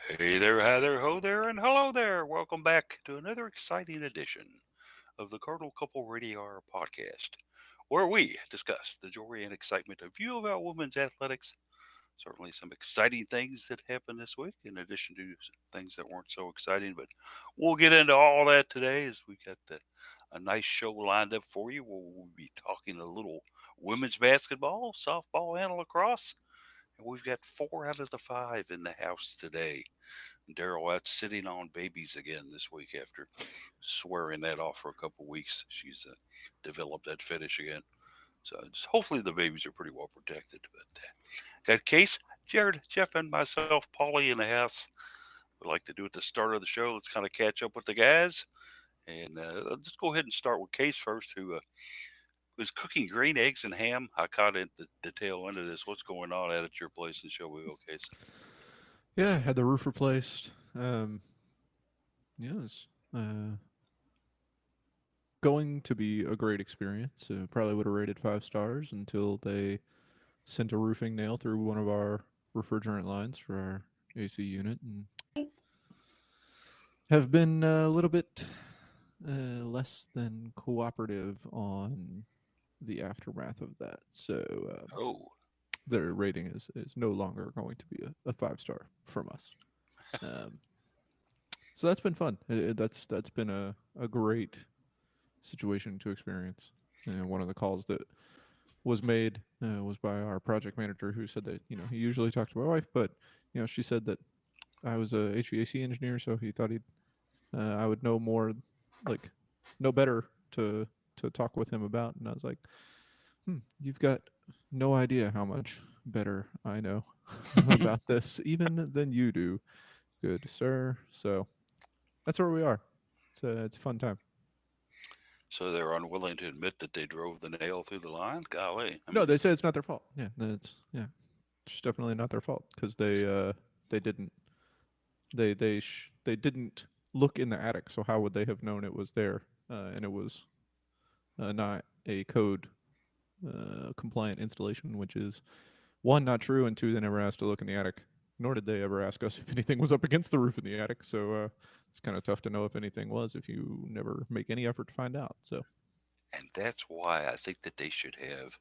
Hey there, hi there, ho there, and hello there. Welcome back to another exciting edition of the Cardinal Couple Radio Hour podcast, where we discuss the joy and excitement of UofL women's athletics. Certainly some exciting things that happened this week, in addition to things that weren't so exciting, but we'll get into all that today as we got a nice show lined up for you. We'll be talking a little women's basketball, softball, and lacrosse. And we've got 4 out of the 5 in the house today. Daryl out sitting on babies again this week after swearing that off for a couple of weeks. She's developed that fetish again. So hopefully the babies are pretty well protected. But got Case, Jared, Jeff, and myself, Paulie, in the house. We like to do at the start of the show. Let's kind of catch up with the guys. And let's go ahead and start with Case first, who was cooking green eggs and ham. I caught it the tail end of this. What's going on out at your place in Showville, Case? Yeah, I had the roof replaced. It's going to be a great experience. Probably would have rated 5 stars until they sent a roofing nail through one of our refrigerant lines for our AC unit, and have been a little bit less than cooperative on the aftermath of that. So Oh, their rating is no longer going to be a 5 star from us. Um, so that's been fun. That's been a great situation to experience. One of the calls that was made was by our project manager, who said that he usually talked to my wife, but she said that I was a HVAC engineer, so he thought I would know more, like know better to talk with him about. And I was like, you've got no idea how much better I know about this even than you do, good sir. So that's where we are. It's a fun time. so they're unwilling to admit that they drove the nail through the line? Golly. I No, mean, they say it's not their fault. It's definitely not their fault because they didn't they didn't look in the attic. So how would they have known it was there? And it was not a code compliant installation, which is one, not true, and two, they never asked to look in the attic. Nor did they ever ask us if anything was up against the roof in the attic. So it's kind of tough to know if anything was if you never make any effort to find out. So and that's why I think that they should have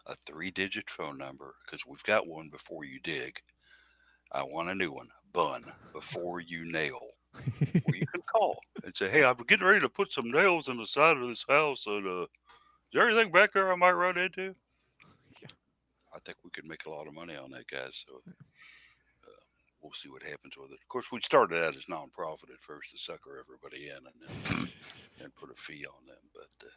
a 3-digit phone number, because we've got one before you dig. I want a new one, bun, before you nail, where you can call and say, hey, I'm getting ready to put some nails in the side of this house, and is there anything back there I might run into? yeah. I think we could make a lot of money on that, guys. So we'll see what happens with it. Of course, we started out as nonprofit at first to sucker everybody in and put a fee on them. But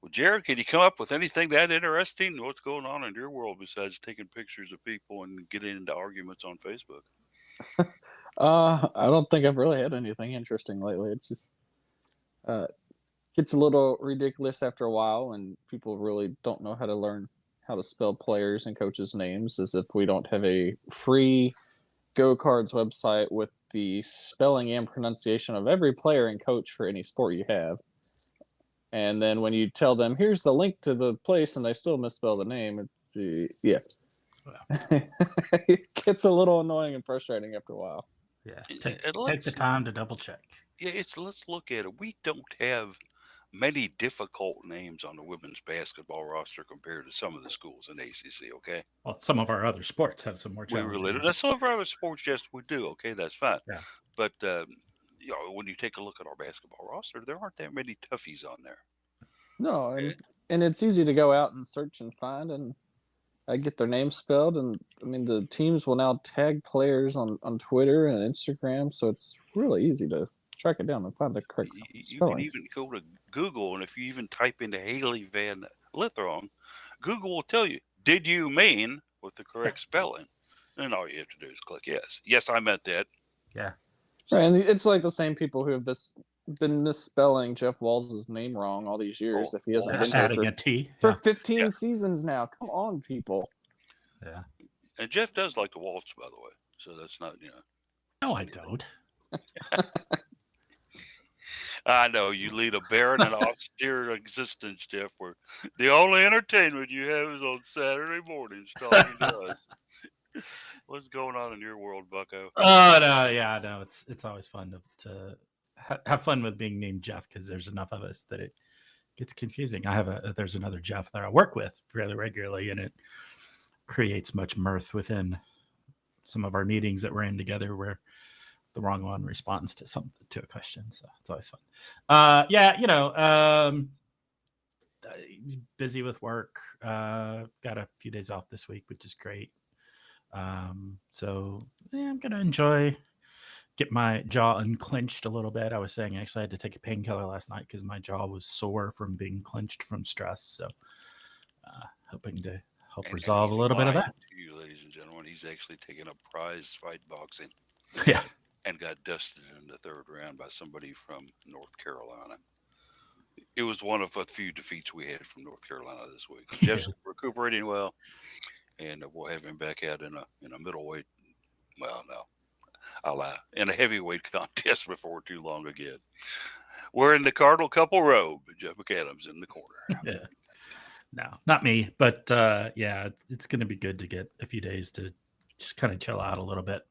well, Jared, can you come up with anything that interesting? What's going on in your world besides taking pictures of people and getting into arguments on Facebook? I don't think I've really had anything interesting lately. It's just uh, gets a little ridiculous after a while, and people really don't know how to learn how to spell players and coaches' names, as if we don't have a free Go Cards website with the spelling and pronunciation of every player and coach for any sport you have. And then when you tell them, here's the link to the place, and they still misspell the name, yeah. It gets a little annoying and frustrating after a while. Yeah, And take the time to double check. yeah, let's look at it. We don't have many difficult names on the women's basketball roster compared to some of the schools in ACC. Okay, Well, some of our other sports have some more we challenging related. ones. Now, some of our other sports, yes, we do. Okay, that's fine. Yeah, But when you take a look at our basketball roster, there aren't that many toughies on there. No, Okay, and it's easy to go out and search and find and get their names spelled. And I mean, the teams will now tag players on Twitter and Instagram, so it's really easy to track it down and find the correct you can spelling. even go to Google, and if you even type into Haley Van Lithron, Google will tell you, "Did you mean with the correct spelling?" And all you have to do is click yes. Yes, I meant that. yeah. Right, So, and it's like the same people who have been misspelling Jeff Walls' name wrong all these years oh, if he hasn't been Walls. here Adding a T. for Yeah, 15 Yeah, seasons now. Come on, people. yeah. and Jeff does like to waltz, by the way. So that's not No, I anything. don't. I know you lead a barren and austere existence, Jeff, where the only entertainment you have is on Saturday mornings talking to us. What's going on in your world, Bucko? Oh no, yeah, no, it's always fun to have fun with being named Jeff because there's enough of us that it gets confusing. There's another Jeff that I work with fairly regularly, and it creates much mirth within some of our meetings that we're in together where the wrong one responds to a question. So it's always fun. Yeah, busy with work. Got a few days off this week, which is great. So yeah, I'm gonna get my jaw unclenched a little bit. I was saying actually I had to take a painkiller last night because my jaw was sore from being clenched from stress. So hoping to help And resolve a he's little bit of lying that. to you, ladies and gentlemen. He's actually taken up prize fight boxing Yeah. and got dusted in the third round by somebody from North Carolina. It was one of a few defeats we had from North Carolina this week. Jeff's recuperating well, and we'll have him back out in a middleweight. Well, no, I'll lie. In a heavyweight contest before too long again. We're in the Cardinal couple robe. Jeff McAdams in the corner. Yeah. No, not me, but yeah, it's going to be good to get a few days to just kind of chill out a little bit.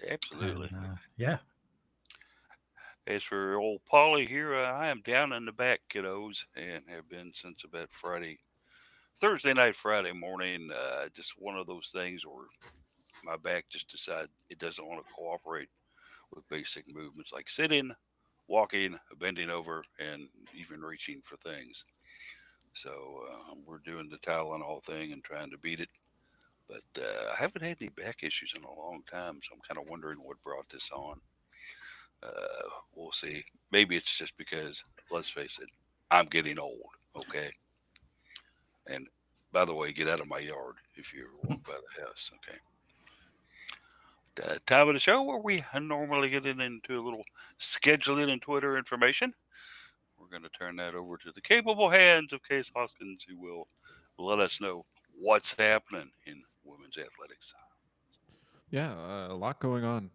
Absolutely. Yeah. As for old Polly here, I am down in the back, kiddos, and have been since about Thursday night, Friday morning. Just one of those things where my back just decides it doesn't want to cooperate with basic movements like sitting, walking, bending over, and even reaching for things. So we're doing the Tylenol thing and trying to beat it. But I haven't had any back issues in a long time, so I'm kind of wondering what brought this on. We'll see. Maybe it's just because, let's face it, I'm getting old. Okay. And by the way, get out of my yard if you ever walk by the house. Okay. Time of the show where we normally get into a little scheduling and Twitter information. We're going to turn that over to the capable hands of Case Hoskins, who will let us know what's happening in women's athletics. Yeah, a lot going on.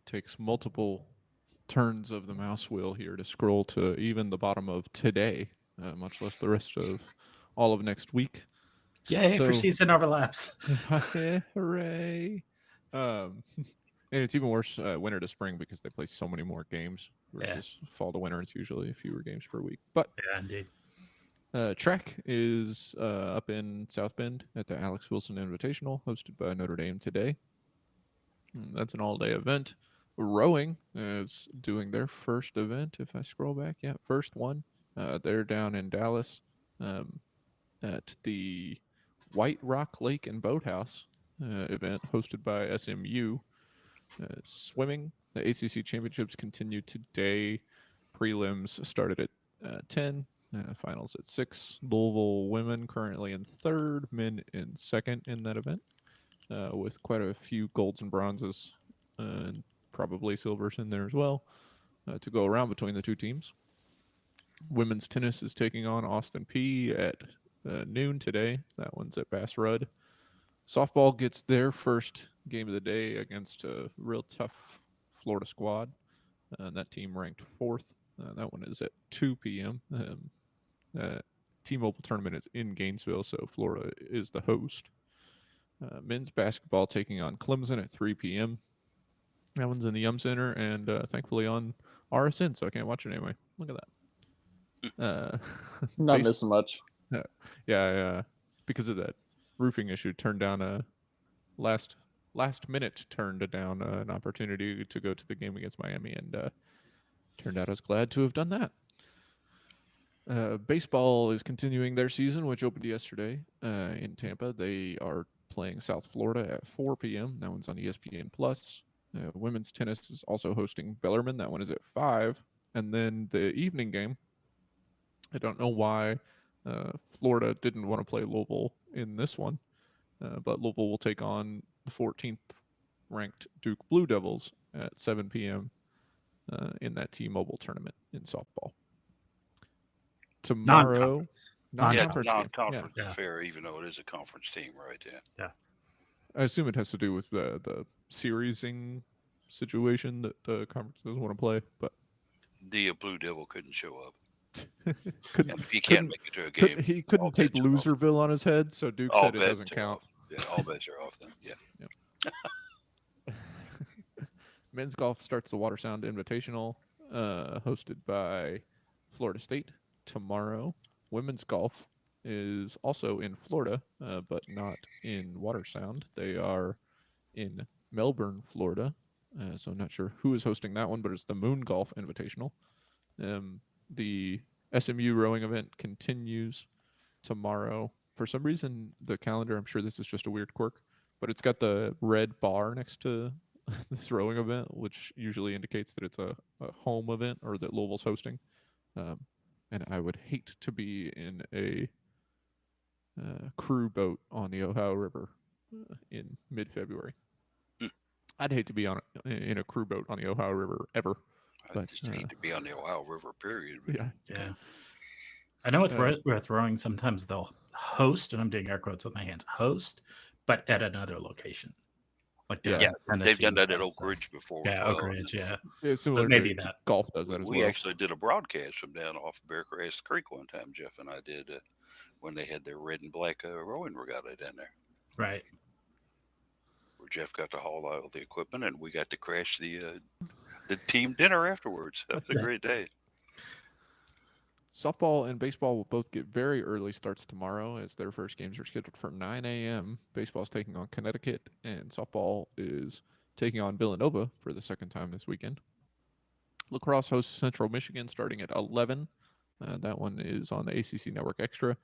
Takes multiple turns of the mouse wheel here to scroll to even the bottom of today, much less the rest of all of next week. Yay for season overlaps. Hooray. And it's even worse winter to spring because they play so many more games versus fall to winter. It's usually fewer games per week. But yeah, indeed. Track is up in South Bend at the Alex Wilson Invitational, hosted by Notre Dame today. That's an all-day event. Rowing is doing their first event. If I scroll back, yeah, first one. They're down in Dallas at the White Rock Lake and Boathouse event hosted by SMU. Swimming, the ACC championships continue today. Prelims started at 10. Finals at 6. Louisville women currently in third, men in second in that event, with quite a few golds and bronzes and probably silvers in there as well to go around between the two teams. Women's tennis is taking on Austin P at noon today. That one's at Bass Rudd. Softball gets their first game of the day against a real tough Florida squad. That team ranked 4th. That one is at 2 p.m. T-Mobile tournament is in Gainesville, so Florida is the host. Men's basketball taking on Clemson at 3 p.m. That one's in the Yum Center and thankfully on RSN, so I can't watch it anyway. Look at that. Not missing much. Yeah, because of that roofing issue, turned down a last minute turned down an opportunity to go to the game against Miami, and turned out I was glad to have done that. Baseball is continuing their season, which opened yesterday in Tampa. They are playing South Florida at 4 p.m. That one's on ESPN+. Women's tennis is also hosting Bellarmine. That one is at 5. And then the evening game, I don't know why Florida didn't want to play Louisville in this one, but Louisville will take on the 14th ranked Duke Blue Devils at 7 p.m. In that T-Mobile tournament in softball. Tomorrow, non-conference affair, even though it is a conference team, right? Yeah. I assume it has to do with the seriesing situation that the conference doesn't want to play, but the Blue Devil couldn't show up. Couldn't, he can't make it to a game. He couldn't tape Loserville on his head, so Duke said it doesn't count. Yeah, all bets are off then. Yeah. Men's golf starts the Water Sound Invitational, hosted by Florida State tomorrow. Women's golf is also in Florida, but not in Water Sound. They are in Melbourne, Florida. So I'm not sure who is hosting that one, but it's the Moon Golf Invitational. The SMU rowing event continues tomorrow. For some reason, the calendar, I'm sure this is just a weird quirk, but it's got the red bar next to this rowing event, which usually indicates that it's a home event or that Louisville's hosting. And I would hate to be in a crew boat on the Ohio River in mid-February. Hmm. I'd hate to be in a crew boat on the Ohio River ever. I But just hate to be on the Ohio River, period. But yeah, Yeah. I know with rowing, sometimes they'll host, and I'm doing air quotes with my hands, host, but at another location. Like Yeah. yeah, Tennessee they've done and that at stuff, Oak so- Ridge before. Yeah, as Oak well. Ridge, yeah. it's similar maybe to that. golf does that as We well. actually did a broadcast from down off Beargrass Creek one time. Jeff and I did when they had their red and black rowing regatta down there. Right. Where Jeff got to haul out all the equipment, and we got to crash the team dinner afterwards. That was a great day. Softball and baseball will both get very early starts tomorrow, as their first games are scheduled for 9 a.m. Baseball's taking on Connecticut, and softball is taking on Villanova for the second time this weekend. Lacrosse hosts Central Michigan starting at 11. That one is on the ACC Network Extra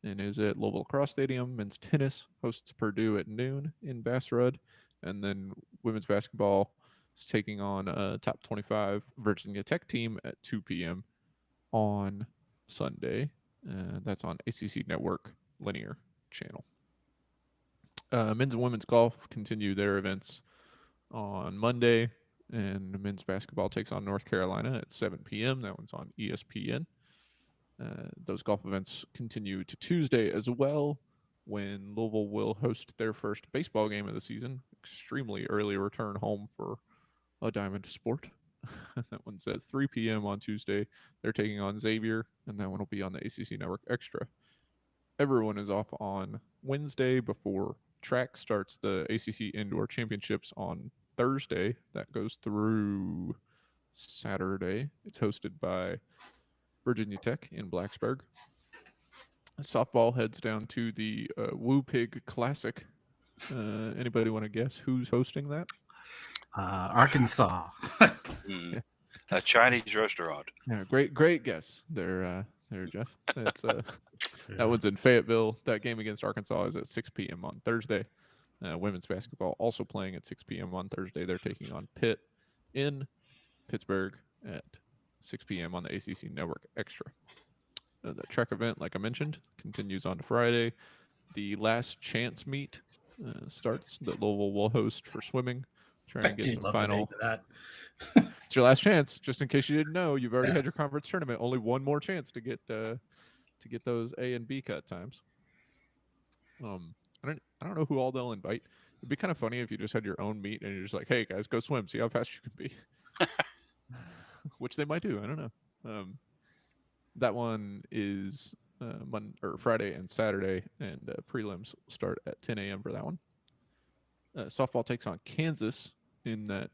and is at Louisville Lacrosse Stadium. Men's tennis hosts Purdue at noon in Bass Rudd. And then women's basketball is taking on a top 25 Virginia Tech team at 2 p.m. on Sunday. That's on ACC Network Linear Channel. Men's and women's golf continue their events on Monday, and men's basketball takes on North Carolina at 7 p.m. That one's on ESPN. Those golf events continue to Tuesday as well, when Louisville will host their first baseball game of the season. Extremely early return home for a diamond sport. That one's at 3 p.m. on Tuesday. They're taking on Xavier, and that one will be on the ACC Network Extra. Everyone is off on Wednesday before track starts the ACC Indoor Championships on Thursday. That goes through Saturday. It's hosted by Virginia Tech in Blacksburg. Softball heads down to the Woo Pig Classic. Anybody want to guess who's hosting that? Arkansas. Mm. A Chinese restaurant. Yeah, great guess there, Jeff. It's that one's in Fayetteville. That game against Arkansas is at 6 p.m. on Thursday. Women's basketball also playing at 6 p.m. on Thursday. They're taking on Pitt in Pittsburgh at 6 p.m. on the ACC Network Extra. The track event, like I mentioned, continues on to Friday. The last chance meet starts that Louisville will host for swimming. Try and get some final. That. It's your last chance. Just in case you didn't know, you've already had your conference tournament. Only one more chance to get those A and B cut times. I don't know who all they'll invite. It'd be kind of funny if you just had your own meet and you're just like, hey guys, go swim, see how fast you can be. Which they might do. I don't know. That one is Friday and Saturday, and prelims start at 10 a.m. for that one. Softball takes on Kansas in that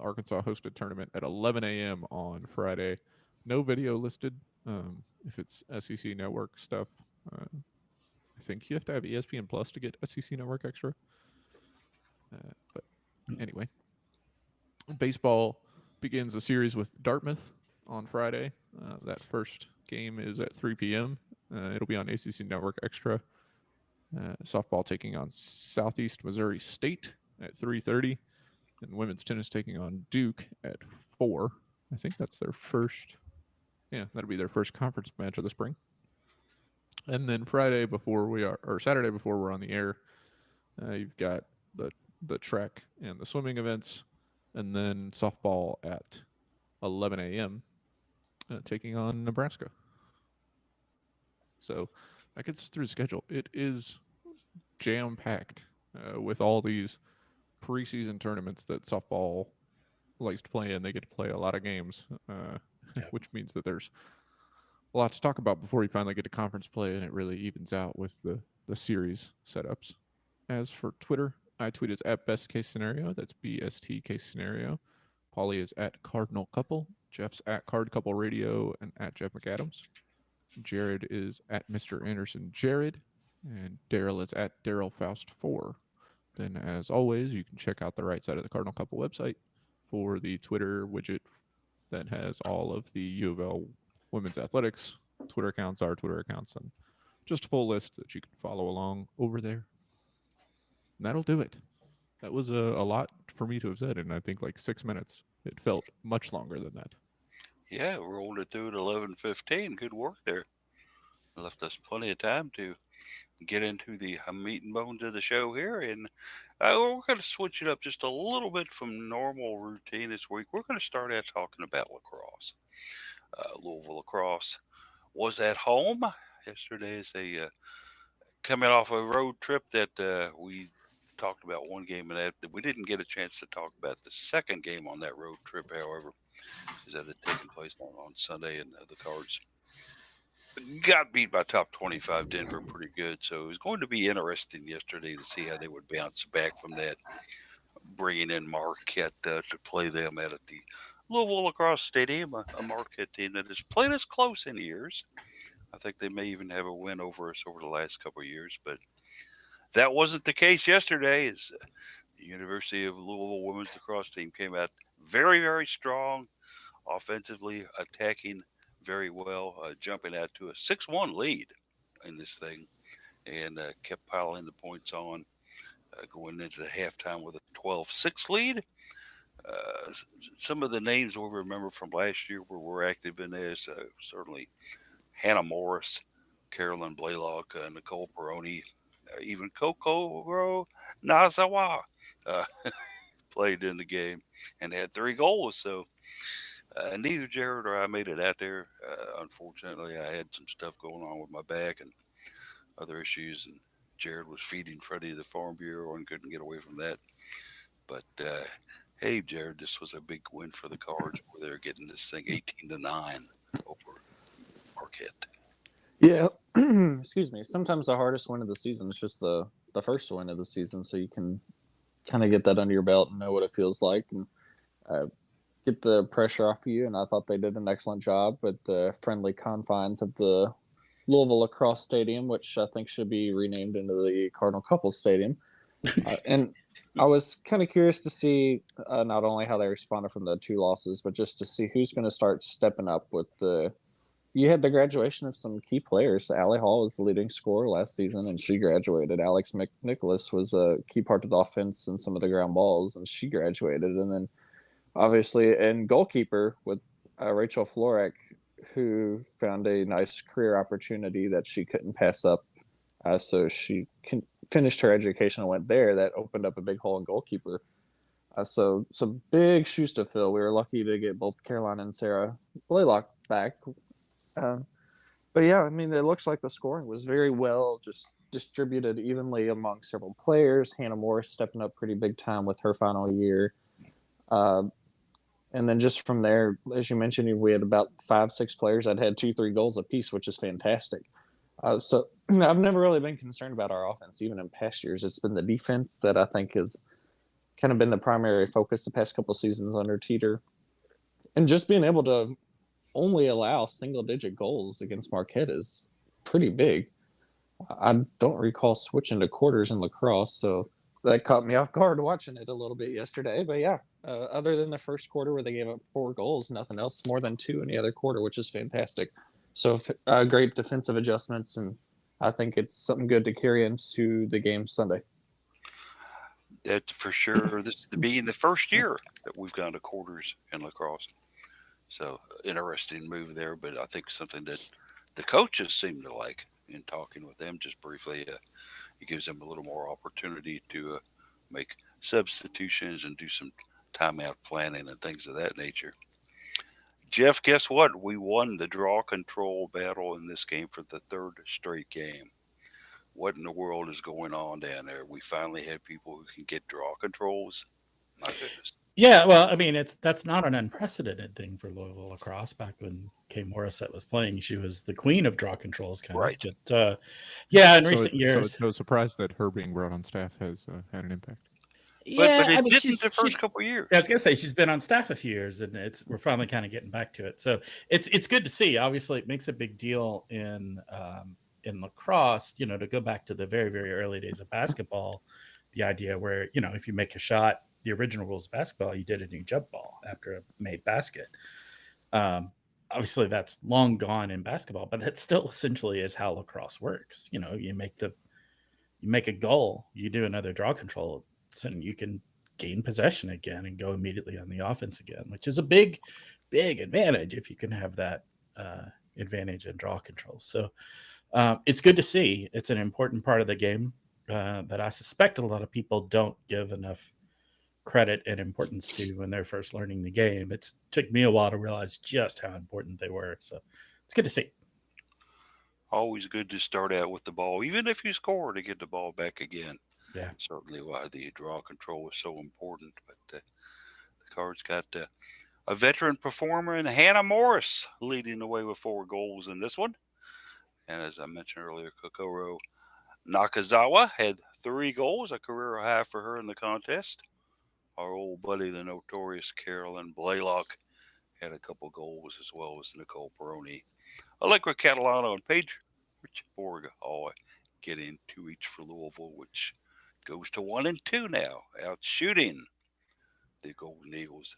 Arkansas hosted tournament at 11 a.m. on Friday. No video listed. If it's SEC Network stuff, I think you have to have ESPN Plus to get SEC Network Extra. But anyway, baseball begins a series with Dartmouth on Friday. That first game is at 3 p.m. It'll be on ACC Network Extra. Softball taking on Southeast Missouri State at 3:30, and women's tennis taking on Duke at 4. I think that's their first. Yeah, that'll be their first conference match of the spring. And then Saturday before we're on the air, you've got the track and the swimming events, and then softball at 11 a.m. Taking on Nebraska. So that gets us through the schedule. It is jam-packed with all these preseason tournaments that softball likes to play in. They get to play a lot of games, which means that there's a lot to talk about before you finally get to conference play, and it really evens out with the series setups. As for Twitter, I tweet is at best case scenario. That's BST case scenario. Paulie is at Cardinal Couple. Jeff's at Card Couple Radio and at Jeff McAdams. Jared is at Mr. Anderson Jared. And Daryl is at Daryl Faust 4. Then, as always, you can check out the right side of the Cardinal Couple website for the Twitter widget that has all of the U of L women's athletics Twitter accounts, our Twitter accounts, and just a full list that you can follow along over there. And that'll do it. That was a lot for me to have said in, I think, like 6 minutes. It felt much longer than that. Yeah, rolled it through at 11:15. Good work there. Left us plenty of time to get into the meat and bones of the show here, and we're going to switch it up just a little bit from normal routine this week. We're going to start out talking about lacrosse. Louisville lacrosse was at home yesterday as they coming off a road trip that we talked about one game, and that we didn't get a chance to talk about the second game on that road trip. However, is that had taken place on Sunday, and the Cards got beat by top 25 Denver pretty good. So it was going to be interesting yesterday to see how they would bounce back from that, bringing in Marquette to play them at the Louisville Lacrosse Stadium, a Marquette team that has played us close in years. I think they may even have a win over us over the last couple of years, but that wasn't the case yesterday. As the University of Louisville women's lacrosse team came out very, very strong, offensively attacking very well, jumping out to a 6-1 lead in this thing, and kept piling the points on, going into the halftime with a 12-6 lead. Uh, some of the names we remember from last year were active in this. Certainly Hannah Morris, Carolyn Blaylock, Nicole Perrone, even Kokoro Nazawa uh, played in the game and had 3 goals. So neither Jared or I made it out there. Unfortunately, I had some stuff going on with my back and other issues, and Jared was feeding Freddie the Farm Bureau and couldn't get away from that. But hey, Jared, this was a big win for the Cards where they're getting this thing 18-9 over Marquette. Yeah, excuse me. Sometimes the hardest win of the season is just the first win of the season, so you can kind of get that under your belt and know what it feels like, and uh, get the pressure off of you. And I thought they did an excellent job with the friendly confines of the Louisville Lacrosse Stadium, which I think should be renamed into the Cardinal Couple Stadium. And I was kind of curious to see not only how they responded from the 2 losses, but just to see who's going to start stepping up with the. You had the graduation of some key players. Allie Hall was the leading scorer last season, and she graduated. Alex McNicholas was a key part of the offense and some of the ground balls, and she graduated. And then, obviously, and goalkeeper with Rachel Florek, who found a nice career opportunity that she couldn't pass up. So she finished her education and went there. That opened up a big hole in goalkeeper. So some big shoes to fill. We were lucky to get both Caroline and Sarah Blaylock back. But yeah, I mean, it looks like the scoring was very well just distributed evenly among several players. Hannah Morris stepping up pretty big time with her final year. And then just from there, as you mentioned, we had about 5-6 players that had 2-3 goals apiece, which is fantastic. So I've never really been concerned about our offense, even in past years. It's been the defense that I think has kind of been the primary focus the past couple of seasons under Teeter. And just being able to only allow single-digit goals against Marquette is pretty big. I don't recall switching to quarters in lacrosse, so that caught me off guard watching it a little bit yesterday. But yeah, other than the first quarter where they gave up 4 goals, nothing else more than 2 in the other quarter, which is fantastic. So great defensive adjustments, and I think it's something good to carry into the game Sunday. That's for sure. This being the first year that we've gone to quarters in lacrosse. So interesting move there, but I think something that the coaches seem to like in talking with them just briefly. It gives them a little more opportunity to make substitutions and do some timeout planning and things of that nature. Jeff, guess what? We won the draw control battle in this game for the third straight game. What in the world is going on down there? We finally have people who can get draw controls. My goodness. Yeah, well, I mean, that's not an unprecedented thing for Louisville lacrosse. Back when Kay Morissette was playing, she was the queen of draw controls, kind of. Right. But yeah, in So recent it's years, no surprise that her being brought on staff has had an impact. But yeah, I it mean, didn't the she's first couple of I years. was gonna say she's been on staff a few years, and we're finally kind of getting back to it. So it's good to see. Obviously, it makes a big deal in lacrosse. You know, to go back to the very very early days of basketball, the idea where if you make a shot, the original rules of basketball, you did a new jump ball after a made basket. Um, Obviously, that's long gone in basketball, but that still essentially is how lacrosse works. You make a goal, you do another draw control, and you can gain possession again and go immediately on the offense again, which is a big, big advantage if you can have that advantage in draw control. So it's good to see. It's an important part of the game that I suspect a lot of people don't give enough credit and importance to when they're first learning the game. It took me a while to realize just how important they were. So it's good to see. Always good to start out with the ball, even if you score, to get the ball back again. Yeah. Certainly why the draw control is so important. But the Cards got a veteran performer in Hannah Morris leading the way with 4 goals in this one. And as I mentioned earlier, Kokoro Nakazawa had 3 goals, a career high for her in the contest. Our old buddy, the notorious Carolyn Blaylock, had a couple goals, as well as Nicole Perrone. Allegra Catalano and Paige Richborg all getting 2 each for Louisville, which goes to 1-2 now, out shooting the Golden Eagles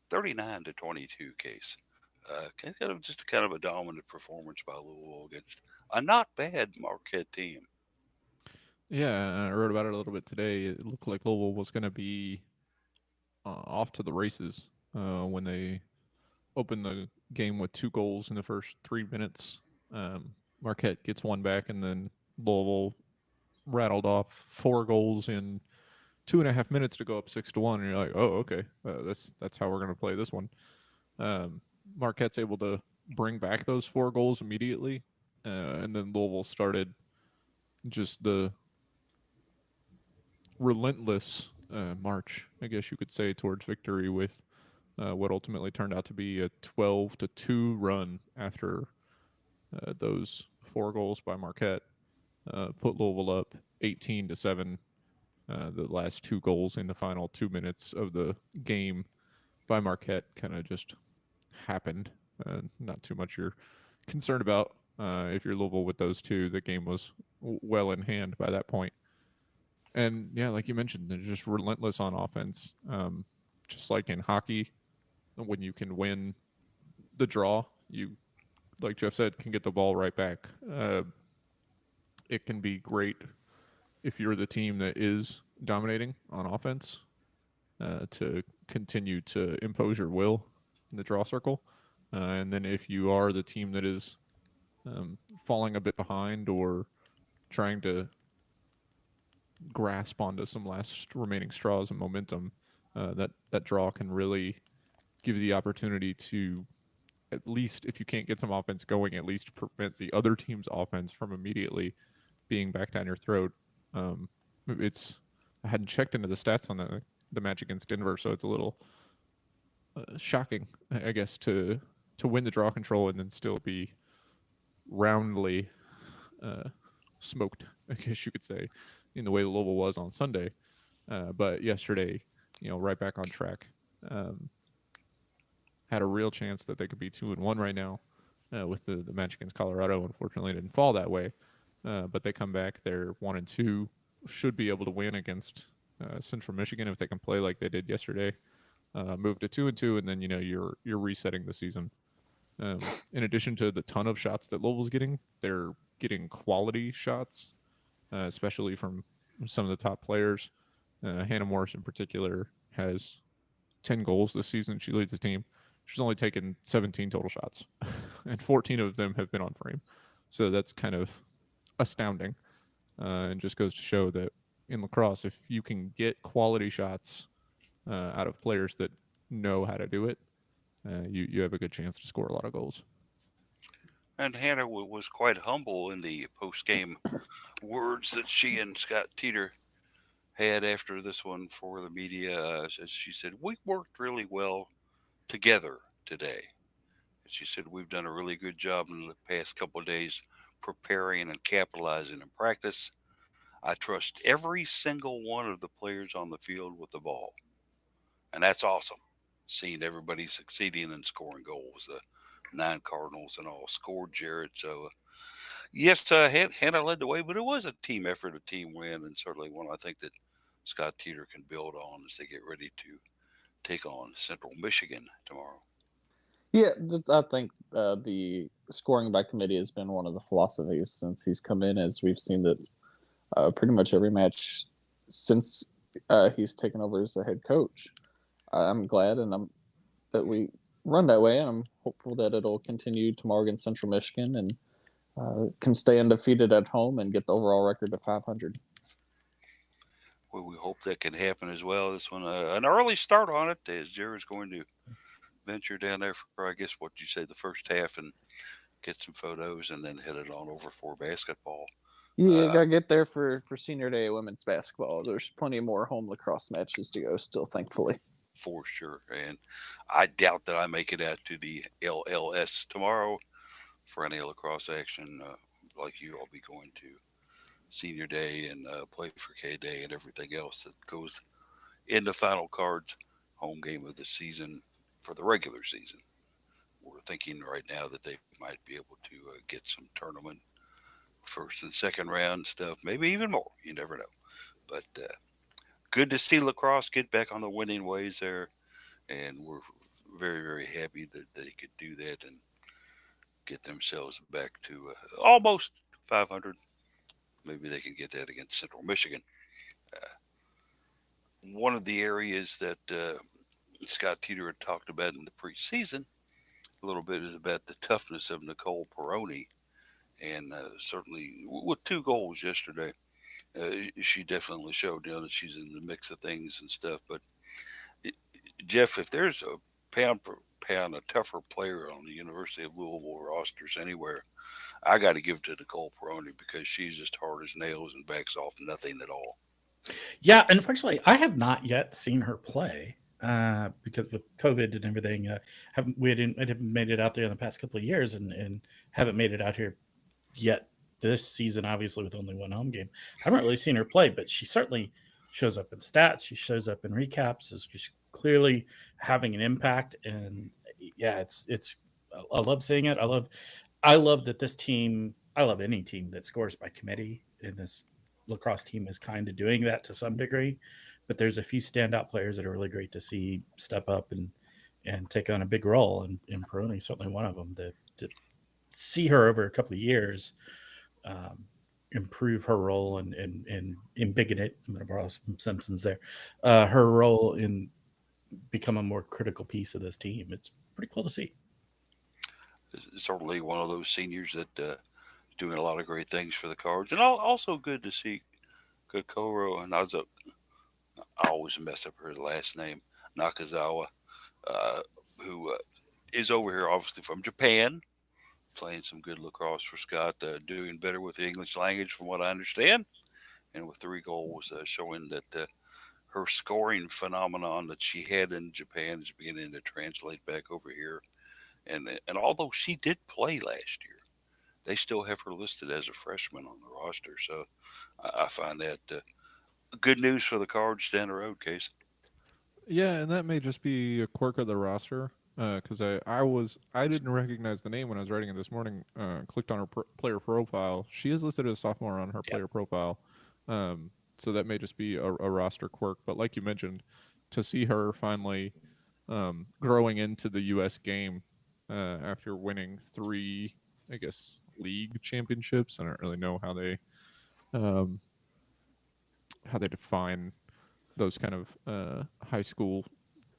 39-22 case. Just kind of a dominant performance by Louisville against a not bad Marquette team. Yeah, I wrote about it a little bit today. It looked like Louisville was going to be off to the races when they opened the game with 2 goals in the first 3 minutes. Marquette gets one back, and then Louisville rattled off 4 goals in 2.5 minutes to go up 6-1. And you're like, oh, okay, that's how we're going to play this one. Marquette's able to bring back those 4 goals immediately, and then Louisville started just the relentless march, I guess you could say, towards victory with what ultimately turned out to be a 12-2 run after those 4 goals by Marquette put Louisville up 18-7. The last 2 goals in the final 2 minutes of the game by Marquette kind of just happened. Not too much you're concerned about if you're Louisville with those two. The game was well in hand by that point. And yeah, like you mentioned, they're just relentless on offense. Just like in hockey, when you can win the draw, you, like Jeff said, can get the ball right back. It can be great if you're the team that is dominating on offense to continue to impose your will in the draw circle. And then if you are the team that is falling a bit behind or trying to grasp onto some last remaining straws and momentum, that draw can really give you the opportunity to, at least if you can't get some offense going, at least prevent the other team's offense from immediately being back down your throat. It's I hadn't checked into the stats on the match against Denver, so it's a little shocking, I guess, to win the draw control and then still be roundly smoked, I guess you could say, in the way Louisville was on Sunday. But yesterday, right back on track. Had a real chance that they could be 2-1 right now with the match against Colorado. Unfortunately, it didn't fall that way. But they come back. They're 1-2. Should be able to win against Central Michigan if they can play like they did yesterday. Move to 2-2, and then you're resetting the season. In addition to the ton of shots that Louisville's getting, they're getting quality shots, especially from some of the top players. Hannah Morris, in particular, has 10 goals this season. She leads the team. She's only taken 17 total shots, and 14 of them have been on frame. So that's kind of astounding, and just goes to show that in lacrosse, if you can get quality shots out of players that know how to do it, you have a good chance to score a lot of goals. And Hannah was quite humble in the post game words that she and Scott Teeter had after this one for the media. She said, "We worked really well together today." And she said, "We've done a really good job in the past couple of days preparing and capitalizing in practice. I trust every single one of the players on the field with the ball." And that's awesome. Seeing everybody succeeding and scoring goals. The 9 Cardinals and all scored, Jared. So, yes, Hannah led the way, but it was a team effort, a team win, and certainly one I think that Scott Teeter can build on as they get ready to take on Central Michigan tomorrow. Yeah, I think the scoring by committee has been one of the philosophies since he's come in, as we've seen that pretty much every match since he's taken over as the head coach. I'm glad and I'm that we run that way, and I'm hopeful that it'll continue tomorrow against Central Michigan and can stay undefeated at home and get the overall record to 500. Well, we hope that can happen as well. This one, an early start on it, as Jared's going to venture down there for, I guess, what you say, the first half and get some photos and then head it on over for basketball. Yeah, Uh, gotta get there for senior day women's basketball. There's plenty more home lacrosse matches to go still, thankfully. for sure. And I doubt that I make it out to the LLS tomorrow for any lacrosse action. Like you, I'll be going to senior day and play for K Day and everything else that goes in the final cards, home game of the season for the regular season. We're thinking right now that they might be able to get some tournament first and second round stuff, maybe even more. You never know. But good to see lacrosse get back on the winning ways there, and we're very, very happy that they could do that and get themselves back to almost 500. Maybe they can get that against Central Michigan. Uh, One of the areas that Scott Teeter had talked about in the preseason a little bit is about the toughness of Nicole Peroni, and certainly with 2 goals yesterday, she definitely showed that she's in the mix of things and stuff. But it, Jeff, if there's a pound for pound a tougher player on the University of Louisville rosters anywhere, I got to give it to Nicole Peroni because she's just hard as nails and backs off nothing at all. Yeah, unfortunately, I have not yet seen her play because with COVID and everything, I haven't made it out there in the past couple of years, and haven't made it out here yet this season. Obviously, with only one home game, I haven't really seen her play, but she certainly shows up in stats. She shows up in recaps. Is she's clearly having an impact, and yeah, it's. I love seeing it. I love that this team. I love any team that scores by committee, and this lacrosse team is kind of doing that to some degree. But there's a few standout players that are really great to see step up and take on a big role, and Peroni certainly one of them. To see her over a couple of years um, improve her role and embiggen it. I'm going to borrow some Simpsons there. Her role in become a more critical piece of this team. It's pretty cool to see. Certainly one of those seniors that doing a lot of great things for the Cards, and also good to see Kokoro and I always mess up her last name, Nakazawa, uh, who is over here obviously from Japan, playing some good lacrosse for Scott, doing better with the English language from what I understand, and with 3 goals, showing that her scoring phenomenon that she had in Japan is beginning to translate back over here. And although she did play last year, they still have her listed as a freshman on the roster. So I find that good news for the Cards down the road, Case. Yeah, and that may just be a quirk of the roster. Because I didn't recognize the name when I was writing it this morning. Clicked on her player profile. She is listed as a sophomore on her player profile. So that may just be a roster quirk. But like you mentioned, to see her finally growing into the U.S. game after winning 3, I guess, league championships. I don't really know um, how they define those kind of high school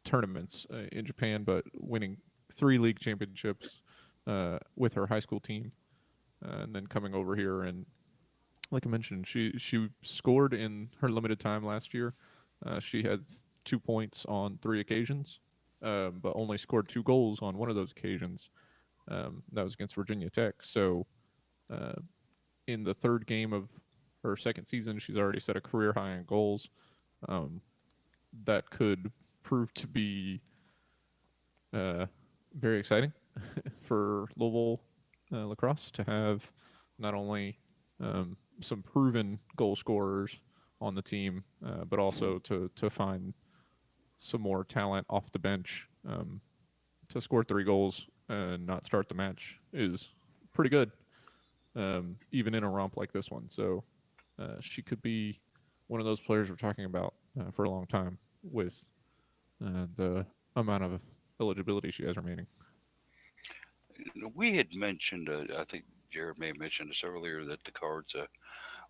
tournaments in Japan, but winning 3 league championships with her high school team, and then coming over here and, like I mentioned, she scored in her limited time last year. She had 2 points on 3 occasions, but only scored 2 goals on one of those occasions. That was against Virginia Tech. So uh, in the third game of her second season, she's already set a career high in goals. that could prove to be very exciting for Louisville lacrosse to have not only some proven goal scorers on the team, but also to find some more talent off the bench to score 3 goals and not start the match is pretty good, even in a romp like this one. So she could be one of those players we're talking about for a long time with the amount of eligibility she has remaining. We had mentioned, I think Jared may have mentioned this earlier, that the Cards,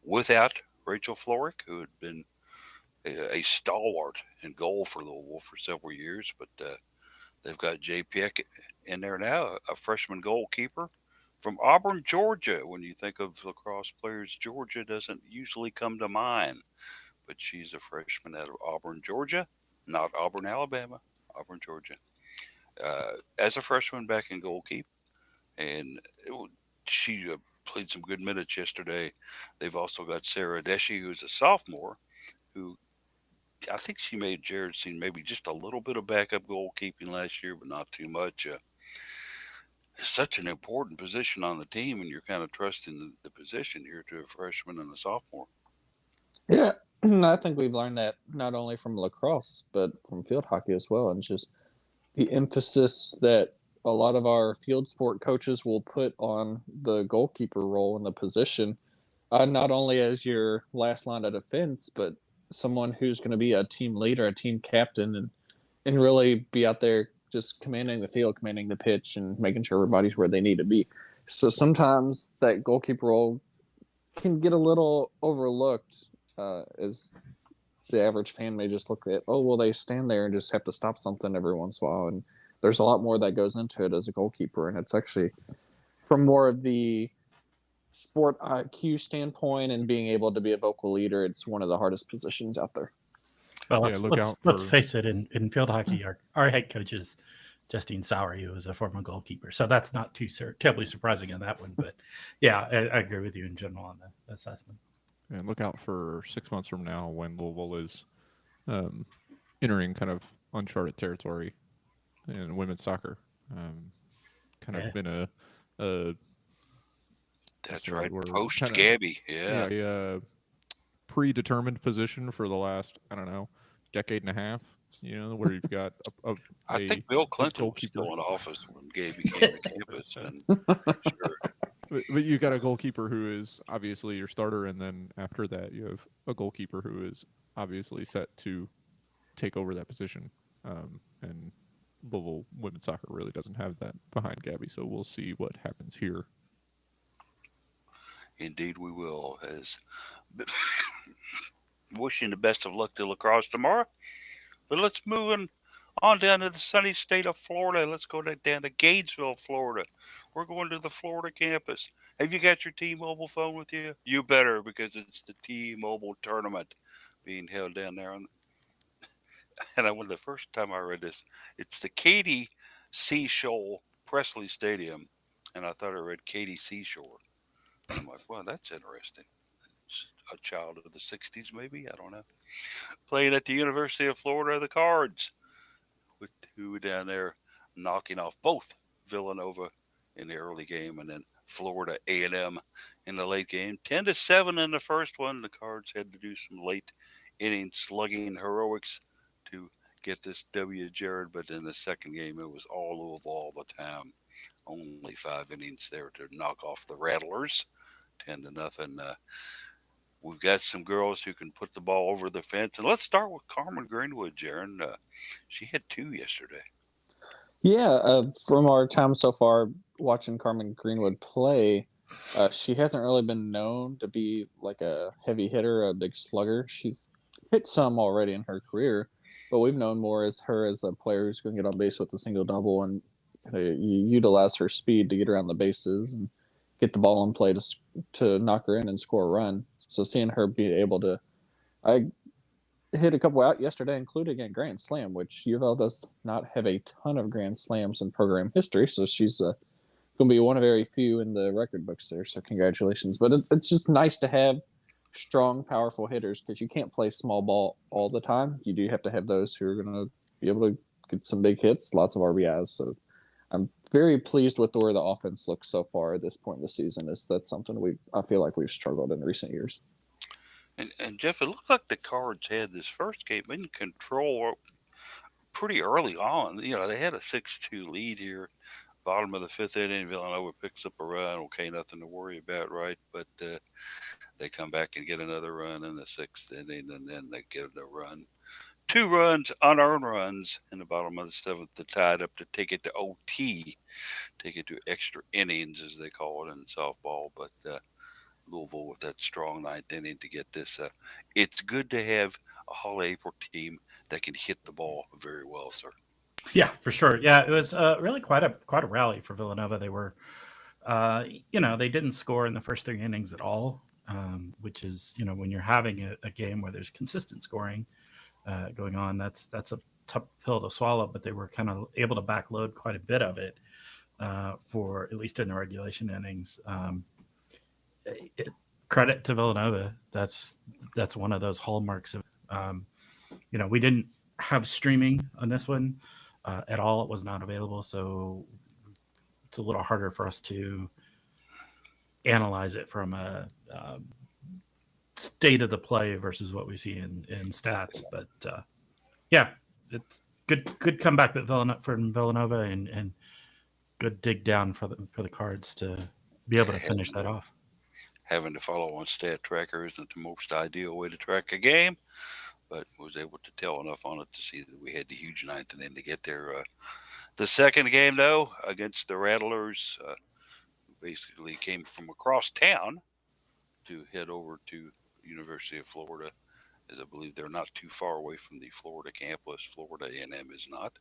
without Rachel Florick, who had been a stalwart in goal for Louisville for several years, but they've got Jay Peck in there now, a freshman goalkeeper from Auburn, Georgia. When you think of lacrosse players, Georgia doesn't usually come to mind, but she's a freshman out of Auburn, Georgia, not Auburn, Alabama, Auburn, Georgia. As a freshman back in goalkeeper, and she played some good minutes yesterday. They've also got Sarah Deshi, who's a sophomore, who I think she made Jared seem maybe just a little bit of backup goalkeeping last year, but not too much. It's such an important position on the team, and you're kind of trusting the position here to a freshman and a sophomore. Yeah, I think we've learned that not only from lacrosse but from field hockey as well, and just the emphasis that a lot of our field sport coaches will put on the goalkeeper role in the position, not only as your last line of defense, but someone who's going to be a team leader, a team captain, and really be out there just commanding the field, commanding the pitch, and making sure everybody's where they need to be. So sometimes that goalkeeper role can get a little overlooked, as the average fan may just look at, oh, well, they stand there and just have to stop something every once in a while. And there's a lot more that goes into it as a goalkeeper. And it's actually from more of the sport IQ standpoint and being able to be a vocal leader, it's one of the hardest positions out there. Well, Yeah, look out let's for- face it. In field hockey, our head coach is Justine Sowery, who is a former goalkeeper. So that's not too terribly surprising on that one. But yeah, I agree with you in general on the assessment. And look out for 6 months from now when Louisville is entering kind of uncharted territory in women's soccer. Kind of been a That's the right. right word? Post Kinda- Gabby. Yeah. a predetermined position for the last, I don't know, decade and a half. Where you've got I think Bill Clinton was goalkeeper. still in office when Gabby came to campus. And sure. But you got a goalkeeper who is obviously your starter, and then after that, you have a goalkeeper who is obviously set to take over that position. And Louisville women's soccer really doesn't have that behind Gabby, so we'll see what happens here. Indeed, we will. As wishing the best of luck to lacrosse tomorrow. But let's move on down to the sunny state of Florida. Let's go down to Gainesville, Florida. We're going to the Florida campus. Have you got your T-Mobile phone with you? You better, because it's the T-Mobile tournament being held down there. And the first time I read this, it's the Katy Seashore Presley Stadium. And I thought I read Katy Seashore. And I'm like, well, that's interesting. It's a child of the 60s, maybe? I don't know. Playing at the University of Florida, the Cards, with two down there knocking off both Villanova in the early game and then Florida A&M in the late game. 10-7 in the first one. The Cards had to do some late inning slugging heroics to get this W, Jared, but in the second game it was all Louisville all the time. Only 5 innings there to knock off the Rattlers, 10-0. We've got some girls who can put the ball over the fence. And let's start with Carmen Greenwood, Jaron. She had 2 yesterday. Yeah, from our time so far watching Carmen Greenwood play, she hasn't really been known to be like a heavy hitter, a big slugger. She's hit some already in her career, but we've known more as her as a player who's going to get on base with a single double and utilize her speed to get around the bases and get the ball in play to knock her in and score a run. So seeing her be able to, I hit a couple out yesterday, including a Grand Slam, which UofL does not have a ton of Grand Slams in program history. So she's going to be one of very few in the record books there. So congratulations. But it's just nice to have strong, powerful hitters because you can't play small ball all the time. You do have to have those who are going to be able to get some big hits, lots of RBIs. So I'm very pleased with where the offense looks so far at this point in the season. That's something I feel like we've struggled in recent years. And Jeff, it looked like the Cards had this first game in control pretty early on. They had a 6-2 lead here. Bottom of the fifth inning, Villanova picks up a run. Okay, nothing to worry about, right? But they come back and get another run in the sixth inning, and then they get a run. 2 runs, unearned runs in the bottom of the seventh to tie it up to take it to OT, take it to extra innings, as they call it in softball. But Louisville with that strong ninth inning to get this. It's good to have a Holly April team that can hit the ball very well, sir. Yeah, for sure. Yeah, it was really quite a rally for Villanova. They were, they didn't score in the first 3 innings at all, which is, when you're having a game where there's consistent scoring going on, that's a tough pill to swallow. But they were kind of able to backload quite a bit of it for at least in the regulation innings. Credit to Villanova. That's one of those hallmarks of, we didn't have streaming on this one at all. It was not available, so it's a little harder for us to analyze it from a state of the play versus what we see in stats. But yeah, it's good comeback from Villanova, and good dig down for the Cards to be able to finish that off. Having to follow on stat tracker isn't the most ideal way to track a game, but was able to tell enough on it to see that we had the huge ninth inning to get there. The second game, though, against the Rattlers, who basically came from across town to head over to University of Florida, as I believe they're not too far away from the Florida campus. Florida A&M is not.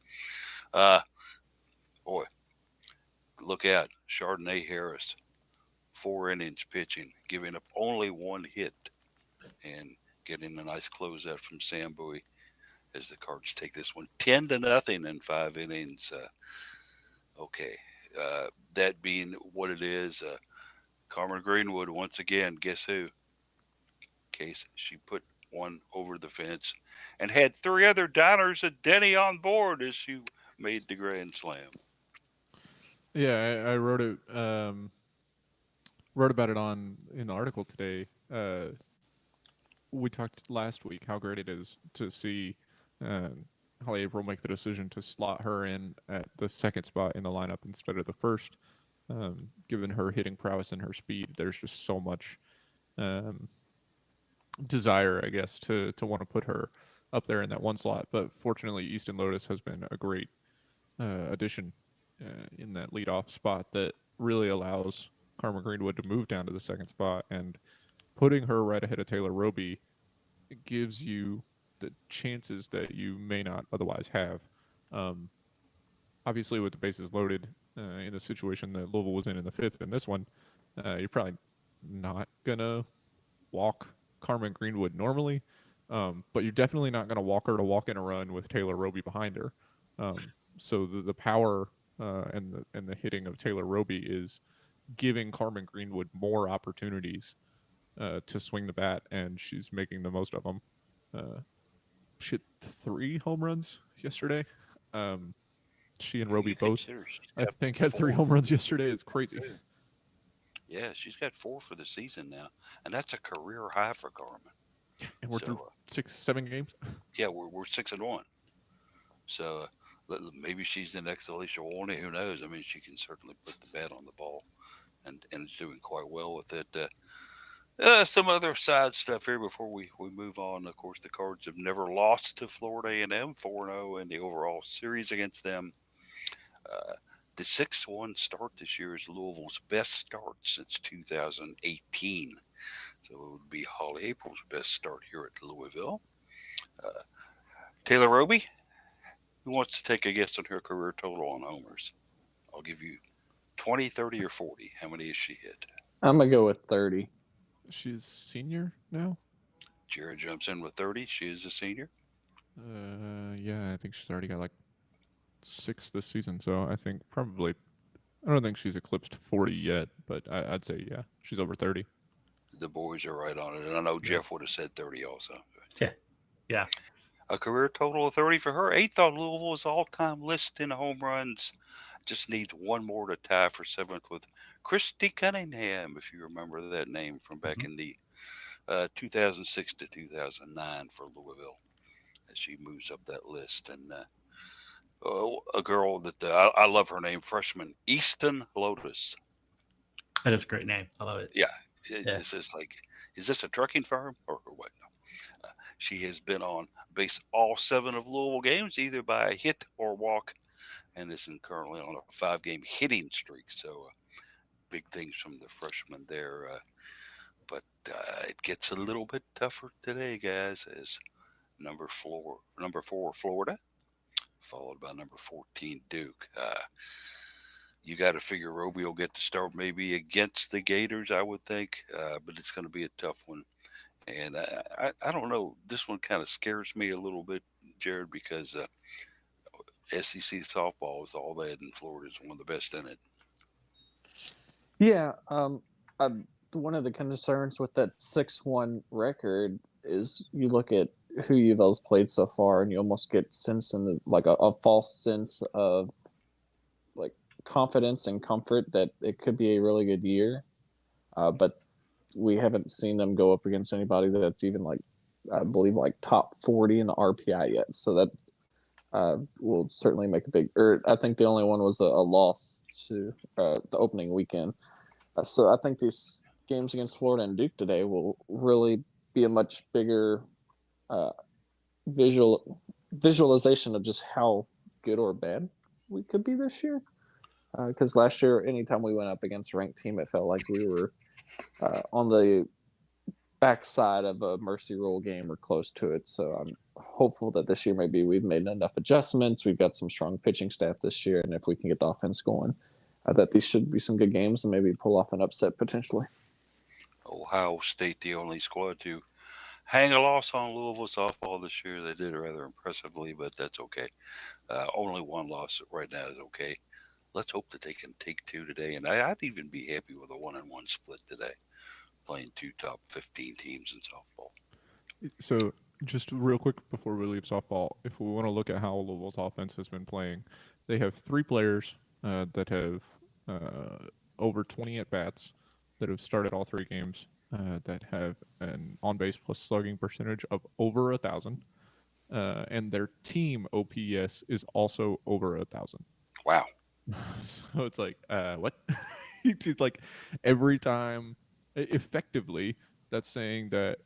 Boy, look out, Chardonnay Harris, 4 innings pitching, giving up only 1 hit, and getting a nice closeout from Sam Bowie as the Cards take this one 10-0 in 5 innings. Okay, that being what it is, Carmen Greenwood once again. Guess who? Case she put one over the fence and had 3 other diners at Denny on board as she made the grand slam. Yeah, I wrote it. Wrote about it in the article today. We talked last week how great it is to see Holly April make the decision to slot her in at the second spot in the lineup instead of the first. Given her hitting prowess and her speed, there's just so much desire, I guess, to want to put her up there in that one slot. But fortunately, Easton Lotus has been a great addition in that leadoff spot that really allows Carmen Greenwood to move down to the second spot, and putting her right ahead of Taylor Roby gives you the chances that you may not otherwise have. Obviously, with the bases loaded in the situation that Louisville was in the fifth, in this one, you're probably not gonna walk Carmen Greenwood normally, but you're definitely not gonna walk her to walk in a run with Taylor Roby behind her. So the power and the hitting of Taylor Roby is giving Carmen Greenwood more opportunities to swing the bat, and she's making the most of them. She hit 3 home runs yesterday. She and Roby both, I think, had 3 home runs yesterday. It's crazy. Yeah, she's got 4 for the season now, and that's a career high for Carmen. And we're through 6-7 games. Yeah, we're 6-1. So maybe she's the next Alicia Warney. Who knows? I mean, she can certainly put the bat on the ball, and is doing quite well with it. Some other side stuff here before we move on. Of course, the Cards have never lost to Florida A&M, 4-0 in the overall series against them. The 6-1 start this year is Louisville's best start since 2018. So it would be Holly April's best start here at Louisville. Taylor Roby, who wants to take a guess on her career total on homers? I'll give you 20, 30, or 40. How many has she hit? I'm going to go with 30. She's senior now? Jared jumps in with 30. She is a senior. Yeah, I think she's already got like 6 this season. So I think probably, I don't think she's eclipsed 40 yet, but I'd say, yeah, she's over 30. The boys are right on it. And I know Yeah. Jeff would have said 30 also. Yeah. Yeah. A career total of 30 for her. Eighth on Louisville's all-time list in home runs. Just needs one more to tie for seventh with Christy Cunningham, if you remember that name from back in the 2006 to 2009 for Louisville, as she moves up that list. And a girl that I love her name, freshman Easton Lotus. That is a great name. I love it. Yeah, it's Yeah. just like, is this a trucking firm or what? No. She has been on base all 7 of Louisville games, either by a hit or walk, and is currently on a 5-game hitting streak. So big things from the freshman there. But it gets a little bit tougher today, guys, as number 4 Florida, followed by number 14 Duke. You got to figure Roby will get to start maybe against the Gators, I would think, but it's going to be a tough one. And I don't know. This one kind of scares me a little bit, Jared, because SEC softball is all that, and Florida is one of the best in it. Yeah. One of the concerns with that 6-1 record is you look at who UofL's played so far, and you almost get a false sense of like confidence and comfort that it could be a really good year. But we haven't seen them go up against anybody that's even I believe top 40 in the RPI yet. So that will certainly make a big. I think the only one was a loss to the opening weekend. So I think these games against Florida and Duke today will really be a much bigger visualization of just how good or bad we could be this year. Because last year, anytime we went up against a ranked team, it felt like we were on the backside of a mercy rule game or close to it. So I'm hopeful that this year maybe we've made enough adjustments. We've got some strong pitching staff this year, and if we can get the offense going, that these should be some good games and maybe pull off an upset potentially. Ohio State, the only squad to hang a loss on Louisville softball this year. They did it rather impressively, but that's okay. Only one loss right now is okay. Let's hope that they can take 2 today, and I'd even be happy with a 1-1 split today, playing 2 top 15 teams in softball. So just real quick before we leave softball, if we want to look at how Louisville's offense has been playing, they have 3 players that have over 20 at-bats that have started all 3 games that have an on-base plus slugging percentage of over 1,000. And their team OPS is also over 1,000. Wow. So it's like, what? It's like every time, effectively, that's saying that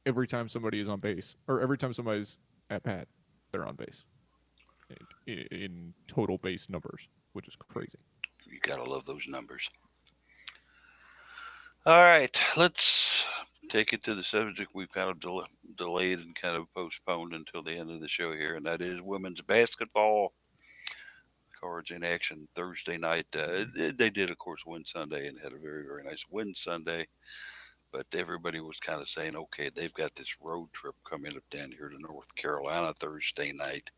every time somebody is on base, or every time somebody's at bat, they're on base in total base numbers, which is crazy. You gotta love those numbers. All right, let's take it to the subject we've kind of delayed and kind of postponed until the end of the show here, and that is women's basketball. Cards in action Thursday night. They did, of course, win Sunday and had a very, very nice win Sunday. But everybody was kind of saying, okay, they've got this road trip coming up down here to North Carolina Thursday night.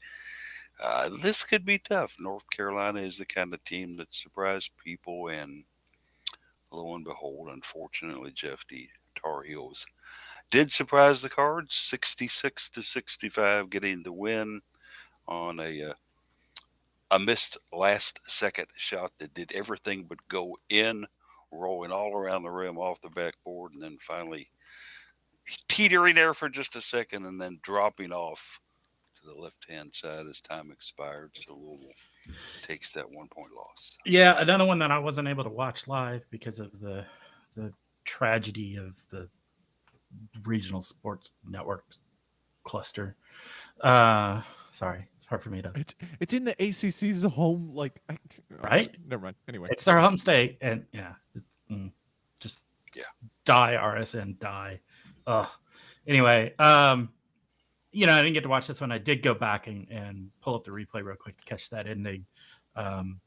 This could be tough. North Carolina is the kind of team that surprised people, and lo and behold, unfortunately, Jeff, the Tar Heels did surprise the Cards, 66-65, getting the win on a missed last-second shot that did everything but go in, rolling all around the rim off the backboard, and then finally teetering there for just a second and then dropping off to the left-hand side as time expired. So Louisville takes that 1-point loss. Yeah, another one that I wasn't able to watch live because of the tragedy of the regional sports network cluster. Sorry, it's hard for me to. It's in the ACC's home, right. Never mind. Anyway, it's their home state, and just die RSN die. Anyway, I didn't get to watch this one. I did go back and pull up the replay real quick to catch that ending,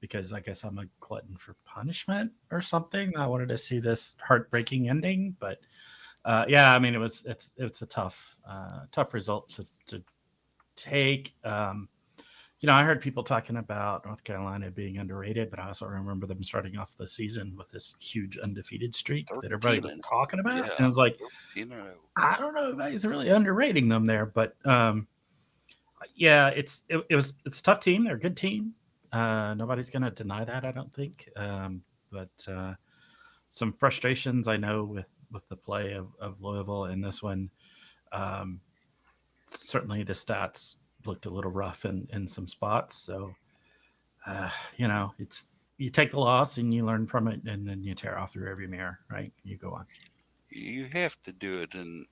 because I guess I'm a glutton for punishment or something. I wanted to see this heartbreaking ending, but it's a tough result to take. I heard people talking about North Carolina being underrated, but I also remember them starting off the season with this huge undefeated streak that everybody 13 was and talking about. yeah, And I was like, 13 and 0. I don't know if anybody's really underrating them there, but yeah, it's a tough team. They're a good team. Nobody's going to deny that, I don't think. But some frustrations I know with the play of Louisville in this one. Um, Certainly the stats looked a little rough in some spots. So, it's you take the loss and you learn from it, and then you tear off the rearview mirror, right? You go on. You have to do it, and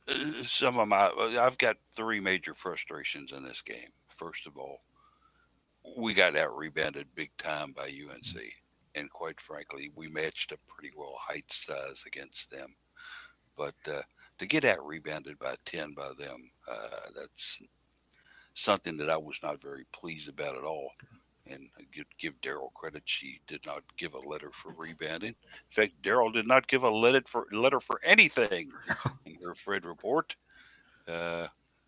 I've got three major frustrations in this game. First of all, we got out rebounded big time by UNC, and quite frankly, we matched up pretty well height size against them. But to get out rebounded by 10 by them, that's something that I was not very pleased about at all. And I give Daryl credit; she did not give a letter for rebounding. In fact, Daryl did not give a letter for anything in her Fred report. Uh,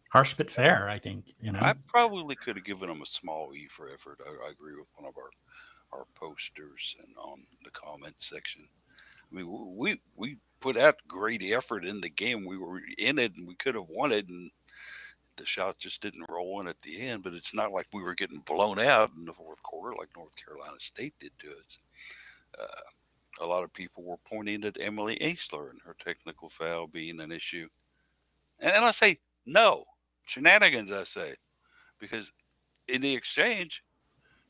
Harsh but fair, I think. I probably could have given them a small E for effort. I agree with one of our posters and on the comment section. I mean, we put out great effort in the game. We were in it, and we could have won it, and the shot just didn't roll in at the end. But it's not like we were getting blown out in the fourth quarter like North Carolina State did to us. A lot of people were pointing at Emily Ainsler and her technical foul being an issue, and I say no shenanigans. I say because in the exchange,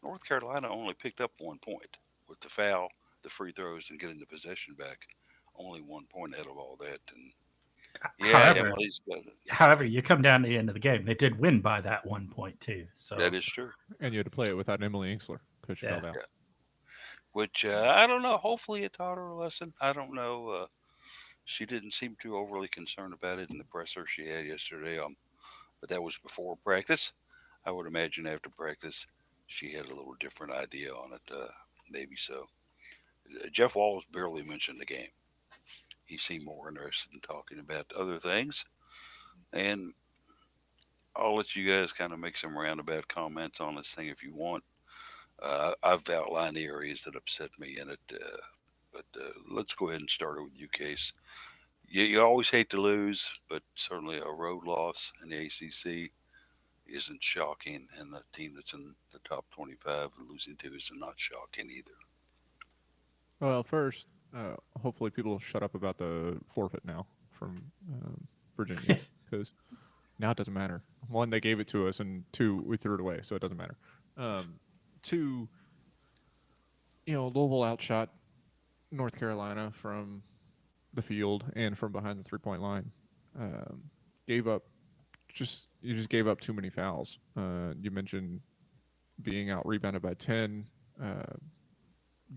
North Carolina only picked up 1 point with the foul, the free throws, and getting the possession back. Only 1 point out of all that, and yeah, However, Emily's got it. however, you come down to the end of the game. They did win by that 1 point too. So That is true. And you had to play it without Emily Ingsler because she Yeah. fell down. Yeah. Which I don't know. Hopefully, it taught her a lesson. I don't know. She didn't seem too overly concerned about it in the presser she had yesterday. But that was before practice. I would imagine after practice, she had a little different idea on it. Maybe so. Jeff Walls barely mentioned the game. He seemed more interested in talking about other things. And I'll let you guys kind of make some roundabout comments on this thing if you want. I've outlined the areas that upset me in it, but let's go ahead and start it with you, Case. You always hate to lose, but certainly a road loss in the ACC isn't shocking, and a team that's in the top 25 losing to is not shocking either. Well, first, hopefully people will shut up about the forfeit now from Virginia because now it doesn't matter. One, they gave it to us, and two, we threw it away, so it doesn't matter. Two, Louisville outshot North Carolina from the field and from behind the 3-point line. Gave up you just gave up too many fouls. You mentioned being out rebounded by 10.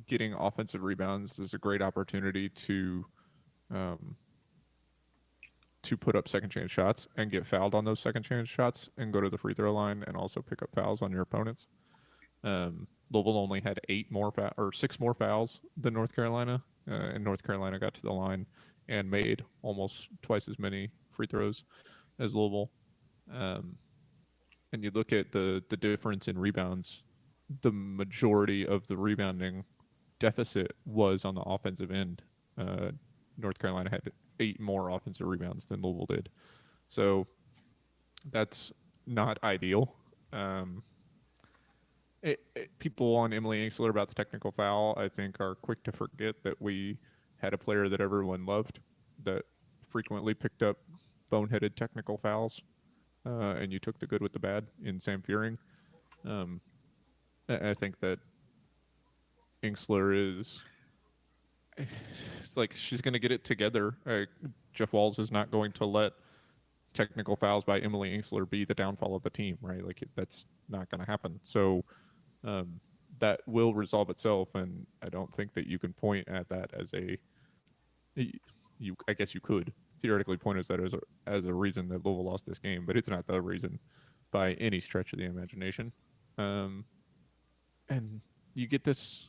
Getting offensive rebounds is a great opportunity to put up second chance shots and get fouled on those second chance shots and go to the free throw line and also pick up fouls on your opponents. Louisville only had 6 more fouls than North Carolina, and North Carolina got to the line and made almost twice as many free throws as Louisville. And you look at the difference in rebounds, the majority of the rebounding deficit was on the offensive end. North Carolina had 8 more offensive rebounds than Louisville did. So that's not ideal. People on Emily Ingsler about the technical foul, I think, are quick to forget that we had a player that everyone loved that frequently picked up boneheaded technical fouls, and you took the good with the bad in Sam Fearing. I think that Ingsler is like she's going to get it together. Jeff Walls is not going to let technical fouls by Emily Ingsler be the downfall of the team, right? Like that's not going to happen. So that will resolve itself, and I don't think that you can point at that as I guess you could theoretically point at that as a reason that Louisville lost this game, but it's not the reason by any stretch of the imagination. And you get this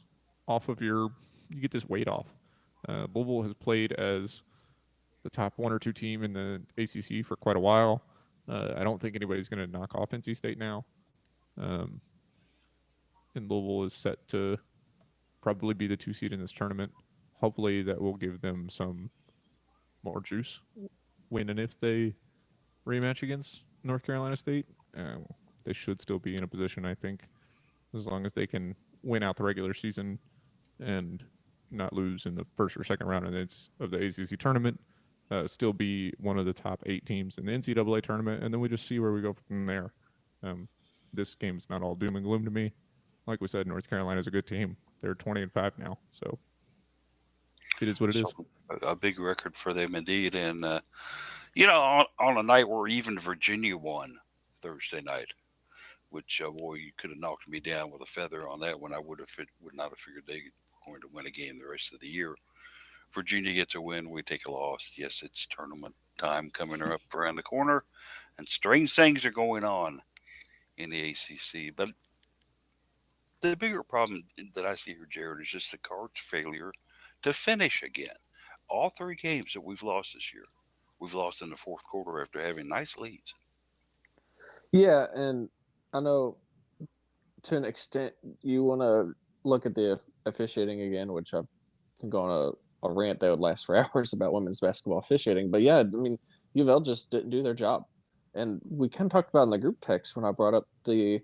weight off. Louisville has played as the top 1 or 2 team in the ACC for quite a while. I don't think anybody's going to knock off NC State now. Um, and Louisville is set to probably be the 2 seed in this tournament. Hopefully, that will give them some more juice when and if they rematch against North Carolina State. They should still be in a position, I think, as long as they can win out the regular season and not lose in the first or second round of the ACC tournament. Still be one of the top 8 teams in the NCAA tournament, and then we just see where we go from there. This game's not all doom and gloom to me. Like we said, North Carolina's a good team. They're 20-5 now, so it is what it is. A big record for them indeed. And, on a night where even Virginia won Thursday night, which, boy, you could have knocked me down with a feather on that one. I would not have figured they were going to win a game the rest of the year. Virginia gets a win, we take a loss. Yes, it's tournament time coming up around the corner, and strange things are going on in the ACC. But the bigger problem that I see here, Jared, is just the Cards' failure to finish again. All 3 games that we've lost this year, we've lost in the fourth quarter after having nice leads. Yeah, and I know to an extent you want to look at the officiating again, which I can go on a rant that would last for hours about women's basketball officiating. But yeah, I mean, UofL just didn't do their job. And we kind of talked about in the group text when I brought up the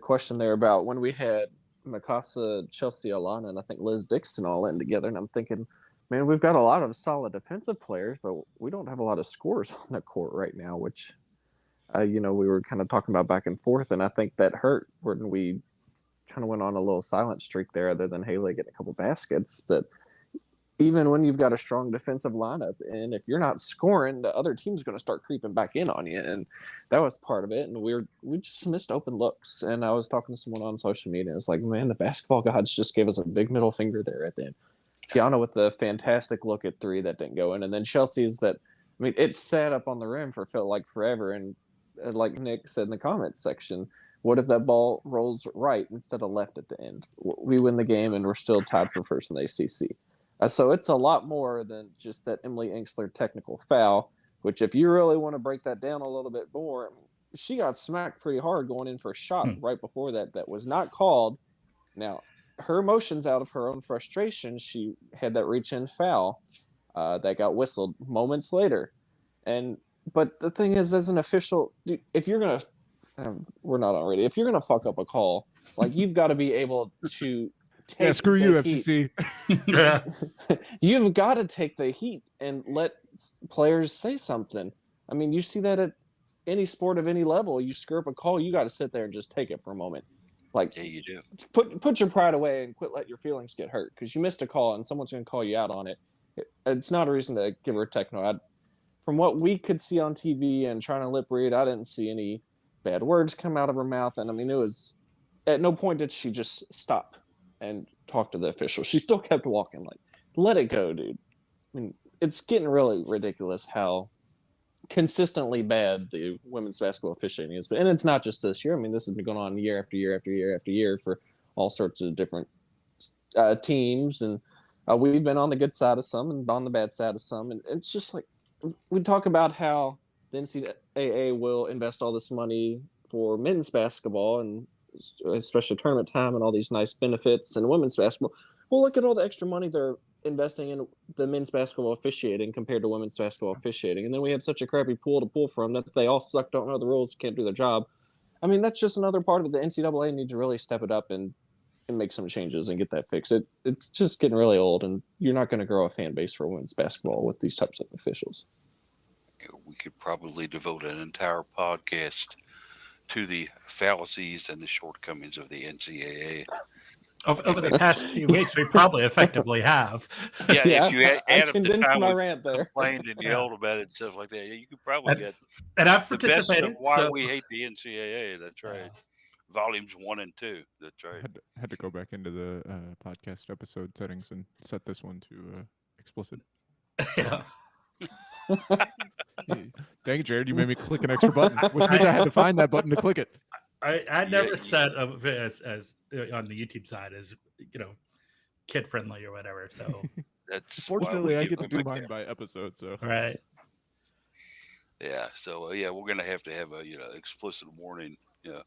question there about when we had Mikasa, Chelsea, Alana, and I think Liz Dixon all in together. And I'm thinking, man, we've got a lot of solid defensive players, but we don't have a lot of scorers on the court right now, which, we were kind of talking about back and forth. And I think that hurt when we kind of went on a little silent streak there, other than Haley getting a couple baskets, that even when you've got a strong defensive lineup, and if you're not scoring, the other team's going to start creeping back in on you. And that was part of it. And we just missed open looks. And I was talking to someone on social media. It's like, man, the basketball gods just gave us a big middle finger there at the end. Kiana with the fantastic look at 3 that didn't go in. And then Chelsea's that, I mean, it sat up on the rim for felt like forever. And like Nick said in the comments section, what if that ball rolls right instead of left at the end? We win the game and we're still tied for first in the ACC. So it's a lot more than just that Emily Engstler technical foul, which if you really want to break that down a little bit more, I mean, she got smacked pretty hard going in for a shot right before that was not called. Now, her emotions out of her own frustration, she had that reach-in foul that got whistled moments later. But the thing is, as an official, if you're going to we're not on radio. If you're going to fuck up a call, like, you've got to be able to take screw you, heat. FCC. Yeah. You've got to take the heat and let players say something. I mean, you see that at any sport of any level. You screw up a call, you got to sit there and just take it for a moment. Like, Yeah, you do. Put your pride away and quit letting your feelings get hurt, because you missed a call and someone's going to call you out on it. It's not a reason to give her a techno. From what we could see on TV and trying to lip read, I didn't see any bad words come out of her mouth. And I mean, it was at no point did she just stop and talk to the official. She still kept walking. Like, let it go, dude. I mean, it's getting really ridiculous how consistently bad the women's basketball officiating is. And it's not just this year. I mean, this has been going on year after year after year after year for all sorts of different teams. And we've been on the good side of some and on the bad side of some. And it's just like, we talk about how the NCAA will invest all this money for men's basketball and especially tournament time and all these nice benefits, and women's basketball. Well, look at all the extra money they're investing in the men's basketball officiating compared to women's basketball officiating. And then we have such a crappy pool to pull from that they all suck, don't know the rules, can't do their job. I mean, that's just another part of it. The NCAA needs to really step it up and make some changes and get that fixed. It's just getting really old, and you're not going to grow a fan base for women's basketball with these types of officials. We could probably devote an entire podcast to the fallacies and the shortcomings of the NCAA. Over the past few weeks, we probably effectively have. Yeah, if you add up the condensed time my we rant there. complained and yelled about it and stuff like that, you could probably get And I've the best participated. of why we hate the NCAA. That's right. Volumes 1 and 2. That's right. Had to go back into the podcast episode settings and set this one to explicit. Yeah. Dang it, Jared! You made me click an extra button, which means I had to find that button to click it. I never said of it as on the YouTube side as kid friendly or whatever. So That's fortunately I get to do mine by episode. So right. Yeah. So we're gonna have to have a explicit warning. Yeah.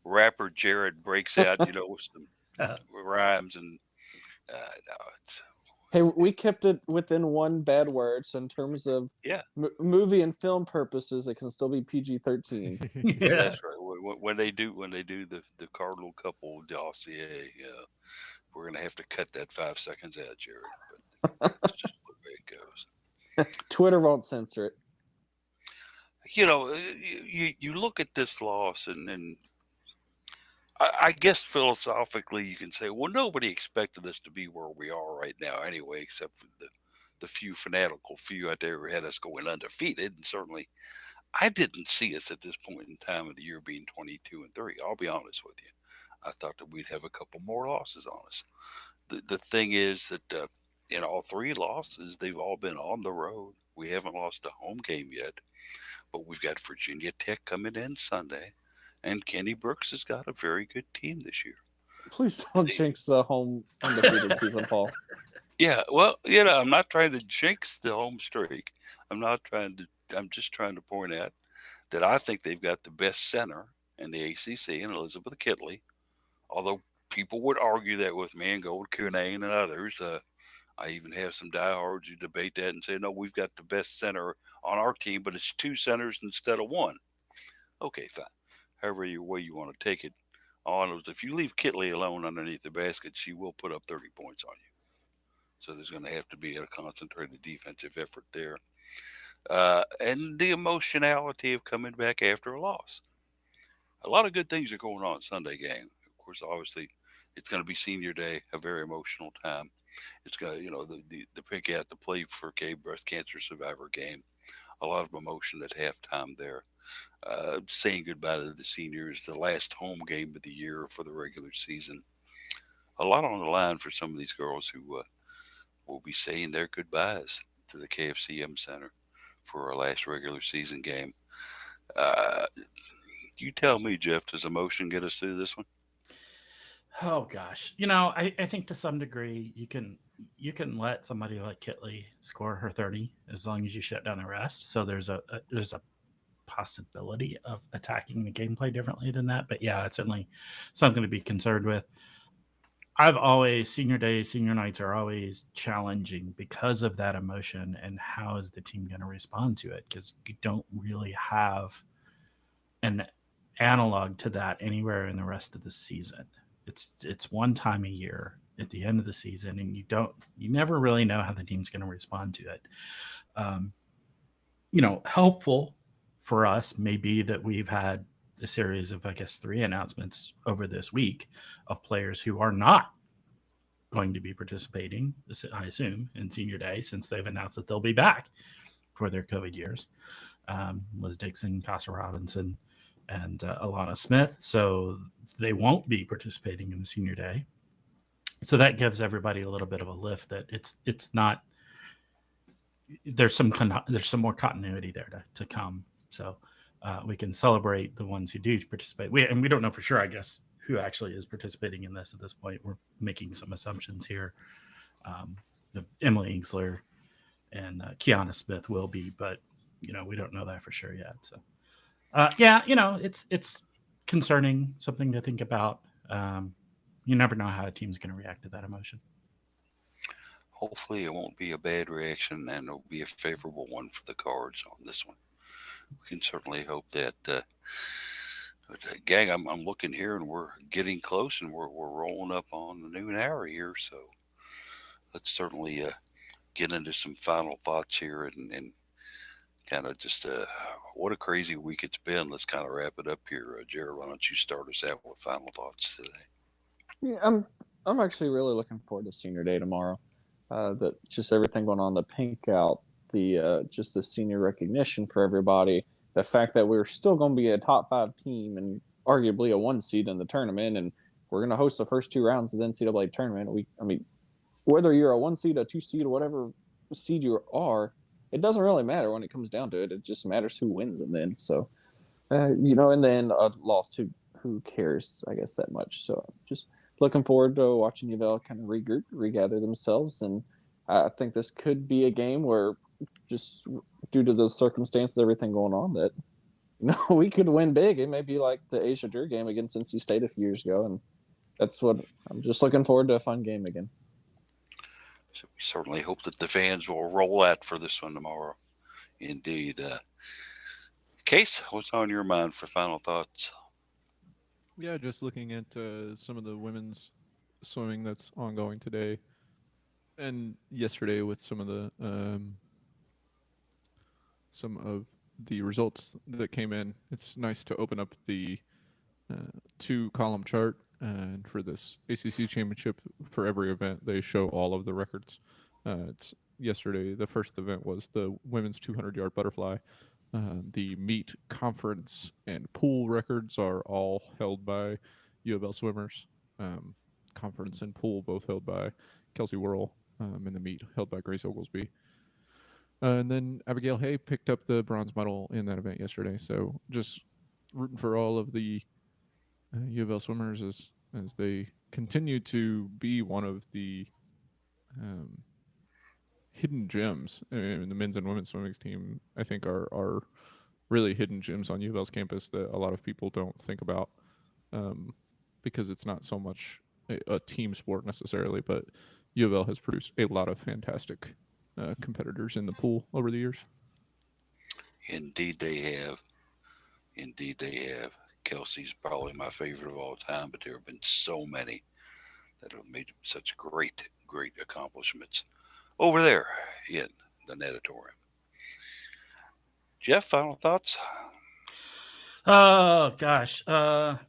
rapper Jared breaks out, with some rhymes and no, it's Hey, we kept it within one bad word, so in terms of yeah, movie and film purposes, it can still be PG-13. Yeah. that's right. When they do the Cardinal couple dossier, we're gonna have to cut that 5 seconds out, Jared. But that's just the way it goes. Twitter won't censor it. You look at this loss and I guess philosophically you can say, well, nobody expected us to be where we are right now anyway, except for the few fanatical few out there who had us going undefeated. And certainly I didn't see us at this point in time of the year being 22-3. I'll be honest with you. I thought that we'd have a couple more losses on us. The thing is that in all three losses, they've all been on the road. We haven't lost a home game yet, but we've got Virginia Tech coming in Sunday. And Kenny Brooks has got a very good team this year. Please don't jinx the home undefeated season, Paul. Yeah, well, I'm not trying to jinx the home streak. I'm just trying to point out that I think they've got the best center in the ACC in Elizabeth Kitley. Although people would argue that with me and go with Cunane and others. I even have some diehards who debate that and say, no, we've got the best center on our team, but it's two centers instead of one. Okay, fine. However way you want to take it. All I know is if you leave Kitley alone underneath the basket, she will put up 30 points on you. So there's going to have to be a concentrated defensive effort there. And the emotionality of coming back after a loss. A lot of good things are going on Sunday, gang. Of course, obviously, it's going to be senior day, a very emotional time. It's got, the pick out the play for K breast cancer survivor game. A lot of emotion at halftime there. Saying goodbye to the seniors, the last home game of the year for the regular season. A lot on the line for some of these girls who will be saying their goodbyes to the KFCM Center for our last regular season game. You tell me, Jeff, does emotion get us through this one? Oh gosh, I think to some degree you can let somebody like Kitley score her 30 as long as you shut down the rest. So there's a possibility of attacking the gameplay differently than that. But yeah, it's certainly something to be concerned with. I've always senior days, senior nights are always challenging because of that emotion and how is the team going to respond to it? Because you don't really have an analog to that anywhere in the rest of the season. It's one time a year at the end of the season, and you never really know how the team's going to respond to it. Helpful for us may be that we've had a series of, I guess, 3 announcements over this week of players who are not going to be participating, I assume, in senior day, since they've announced that they'll be back for their COVID years. Liz Dixon, Casa Robinson, and Alana Smith. So they won't be participating in the senior day. So that gives everybody a little bit of a lift that it's not, there's some more continuity there to come. So we can celebrate the ones who do participate. We don't know for sure, I guess, who actually is participating in this at this point. We're making some assumptions here. Emily Ingsler and Kiana Smith will be, but we don't know that for sure yet. So it's concerning, something to think about. You never know how a team's going to react to that emotion. Hopefully it won't be a bad reaction and it'll be a favorable one for the Cards on this one. We can certainly hope that. Gang, I'm looking here and we're getting close and we're rolling up on the noon hour here. So let's certainly get into some final thoughts here and kind of just what a crazy week it's been. Let's kind of wrap it up here. Jared, why don't you start us out with final thoughts today? Yeah, I'm actually really looking forward to senior day tomorrow. That just everything going on, the pink out, the just the senior recognition for everybody, the fact that we're still going to be a top 5 team and arguably a 1 seed in the tournament, and we're going to host the first 2 rounds of the NCAA tournament. Whether you're a 1 seed, a 2 seed, or whatever seed you are, it doesn't really matter when it comes down to it. It just matters who wins in the end. So, and then a loss, who cares, I guess, that much. So just looking forward to watching UofL kind of regroup, regather themselves. And I think this could be a game where just due to those circumstances, everything going on, that, No, we could win big. It may be like the Asia Drew game against NC State a few years ago, and that's what I'm just looking forward to a fun game again. So we certainly hope that the fans will roll out for this one tomorrow. Indeed. Case, what's on your mind for final thoughts? Yeah, just looking at some of the women's swimming that's ongoing today and yesterday with some of the results that came in. It's nice to open up the two-column chart, and for this ACC championship, for every event, they show all of the records. It's yesterday. The first event was the women's 200-yard butterfly. The meet, conference, and pool records are all held by UofL swimmers. Conference and pool both held by Kelsey Worrell, and the meet held by Grace Oglesby. And then Abigail Hay picked up the bronze medal in that event yesterday. So just rooting for all of the UofL swimmers as they continue to be one of the um, hidden gems in the men's and women's swimming team. I think are really hidden gems on UofL's campus that a lot of people don't think about, because it's not so much a team sport necessarily, but UofL has produced a lot of fantastic competitors in the pool over the years. Indeed, they have. Indeed, they have. Kelsey's probably my favorite of all time, but there have been so many that have made such great, great accomplishments over there in the natatorium. Jeff, final thoughts? Oh gosh,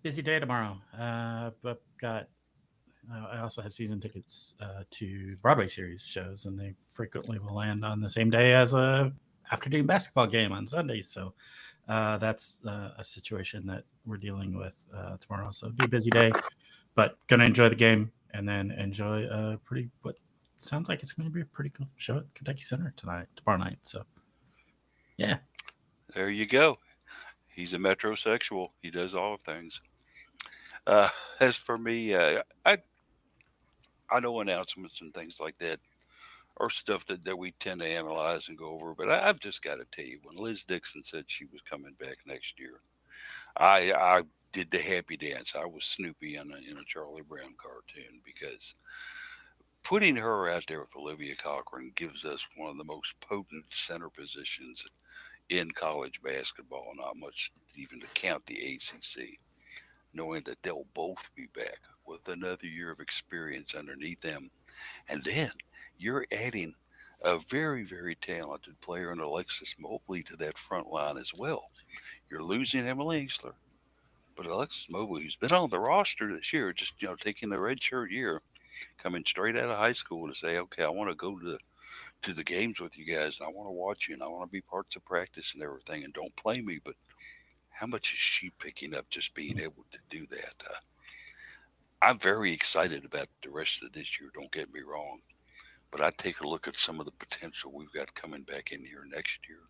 busy day tomorrow. But got I also have season tickets to Broadway series shows, and they frequently will land on the same day as a afternoon basketball game on Sundays. So that's a situation that we're dealing with tomorrow. So it'll be a busy day, but gonna enjoy the game and then enjoy a pretty what sounds like it's going to be a pretty cool show at Kentucky Center tomorrow night. So yeah. There you go. He's a metrosexual. He does all things. As for me, I know announcements and things like that are stuff that we tend to analyze and go over, but I've just got to tell you, when Liz Dixon said she was coming back next year, I did the happy dance. I was Snoopy in a Charlie Brown cartoon because putting her out there with Olivia Cochran gives us one of the most potent center positions in college basketball, not much even to count the ACC, knowing that they'll both be back with another year of experience underneath them. And then you're adding a very, very talented player in Alexis Mobley to that front line as well. You're losing Emily Easler, but Alexis Mobley, who's been on the roster this year, just taking the red shirt year, coming straight out of high school to say, okay, I want to go to the games with you guys, and I want to watch you, and I want to be parts of practice and everything, and don't play me. But how much is she picking up just being able to do that? I'm very excited about the rest of this year. Don't get me wrong, but I take a look at some of the potential we've got coming back in here next year,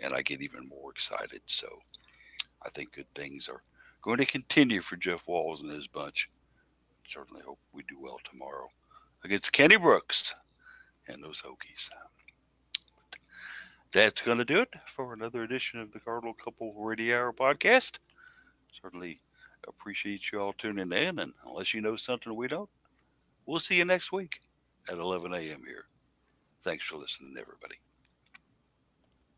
and I get even more excited. So I think good things are going to continue for Jeff Walls and his bunch. Certainly hope we do well tomorrow against Kenny Brooks and those Hokies. That's going to do it for another edition of the Cardinal Couple Radio Hour podcast. Certainly appreciate you all tuning in, and unless you know something we don't, we'll see you next week at 11 a.m. here. Thanks for listening, everybody.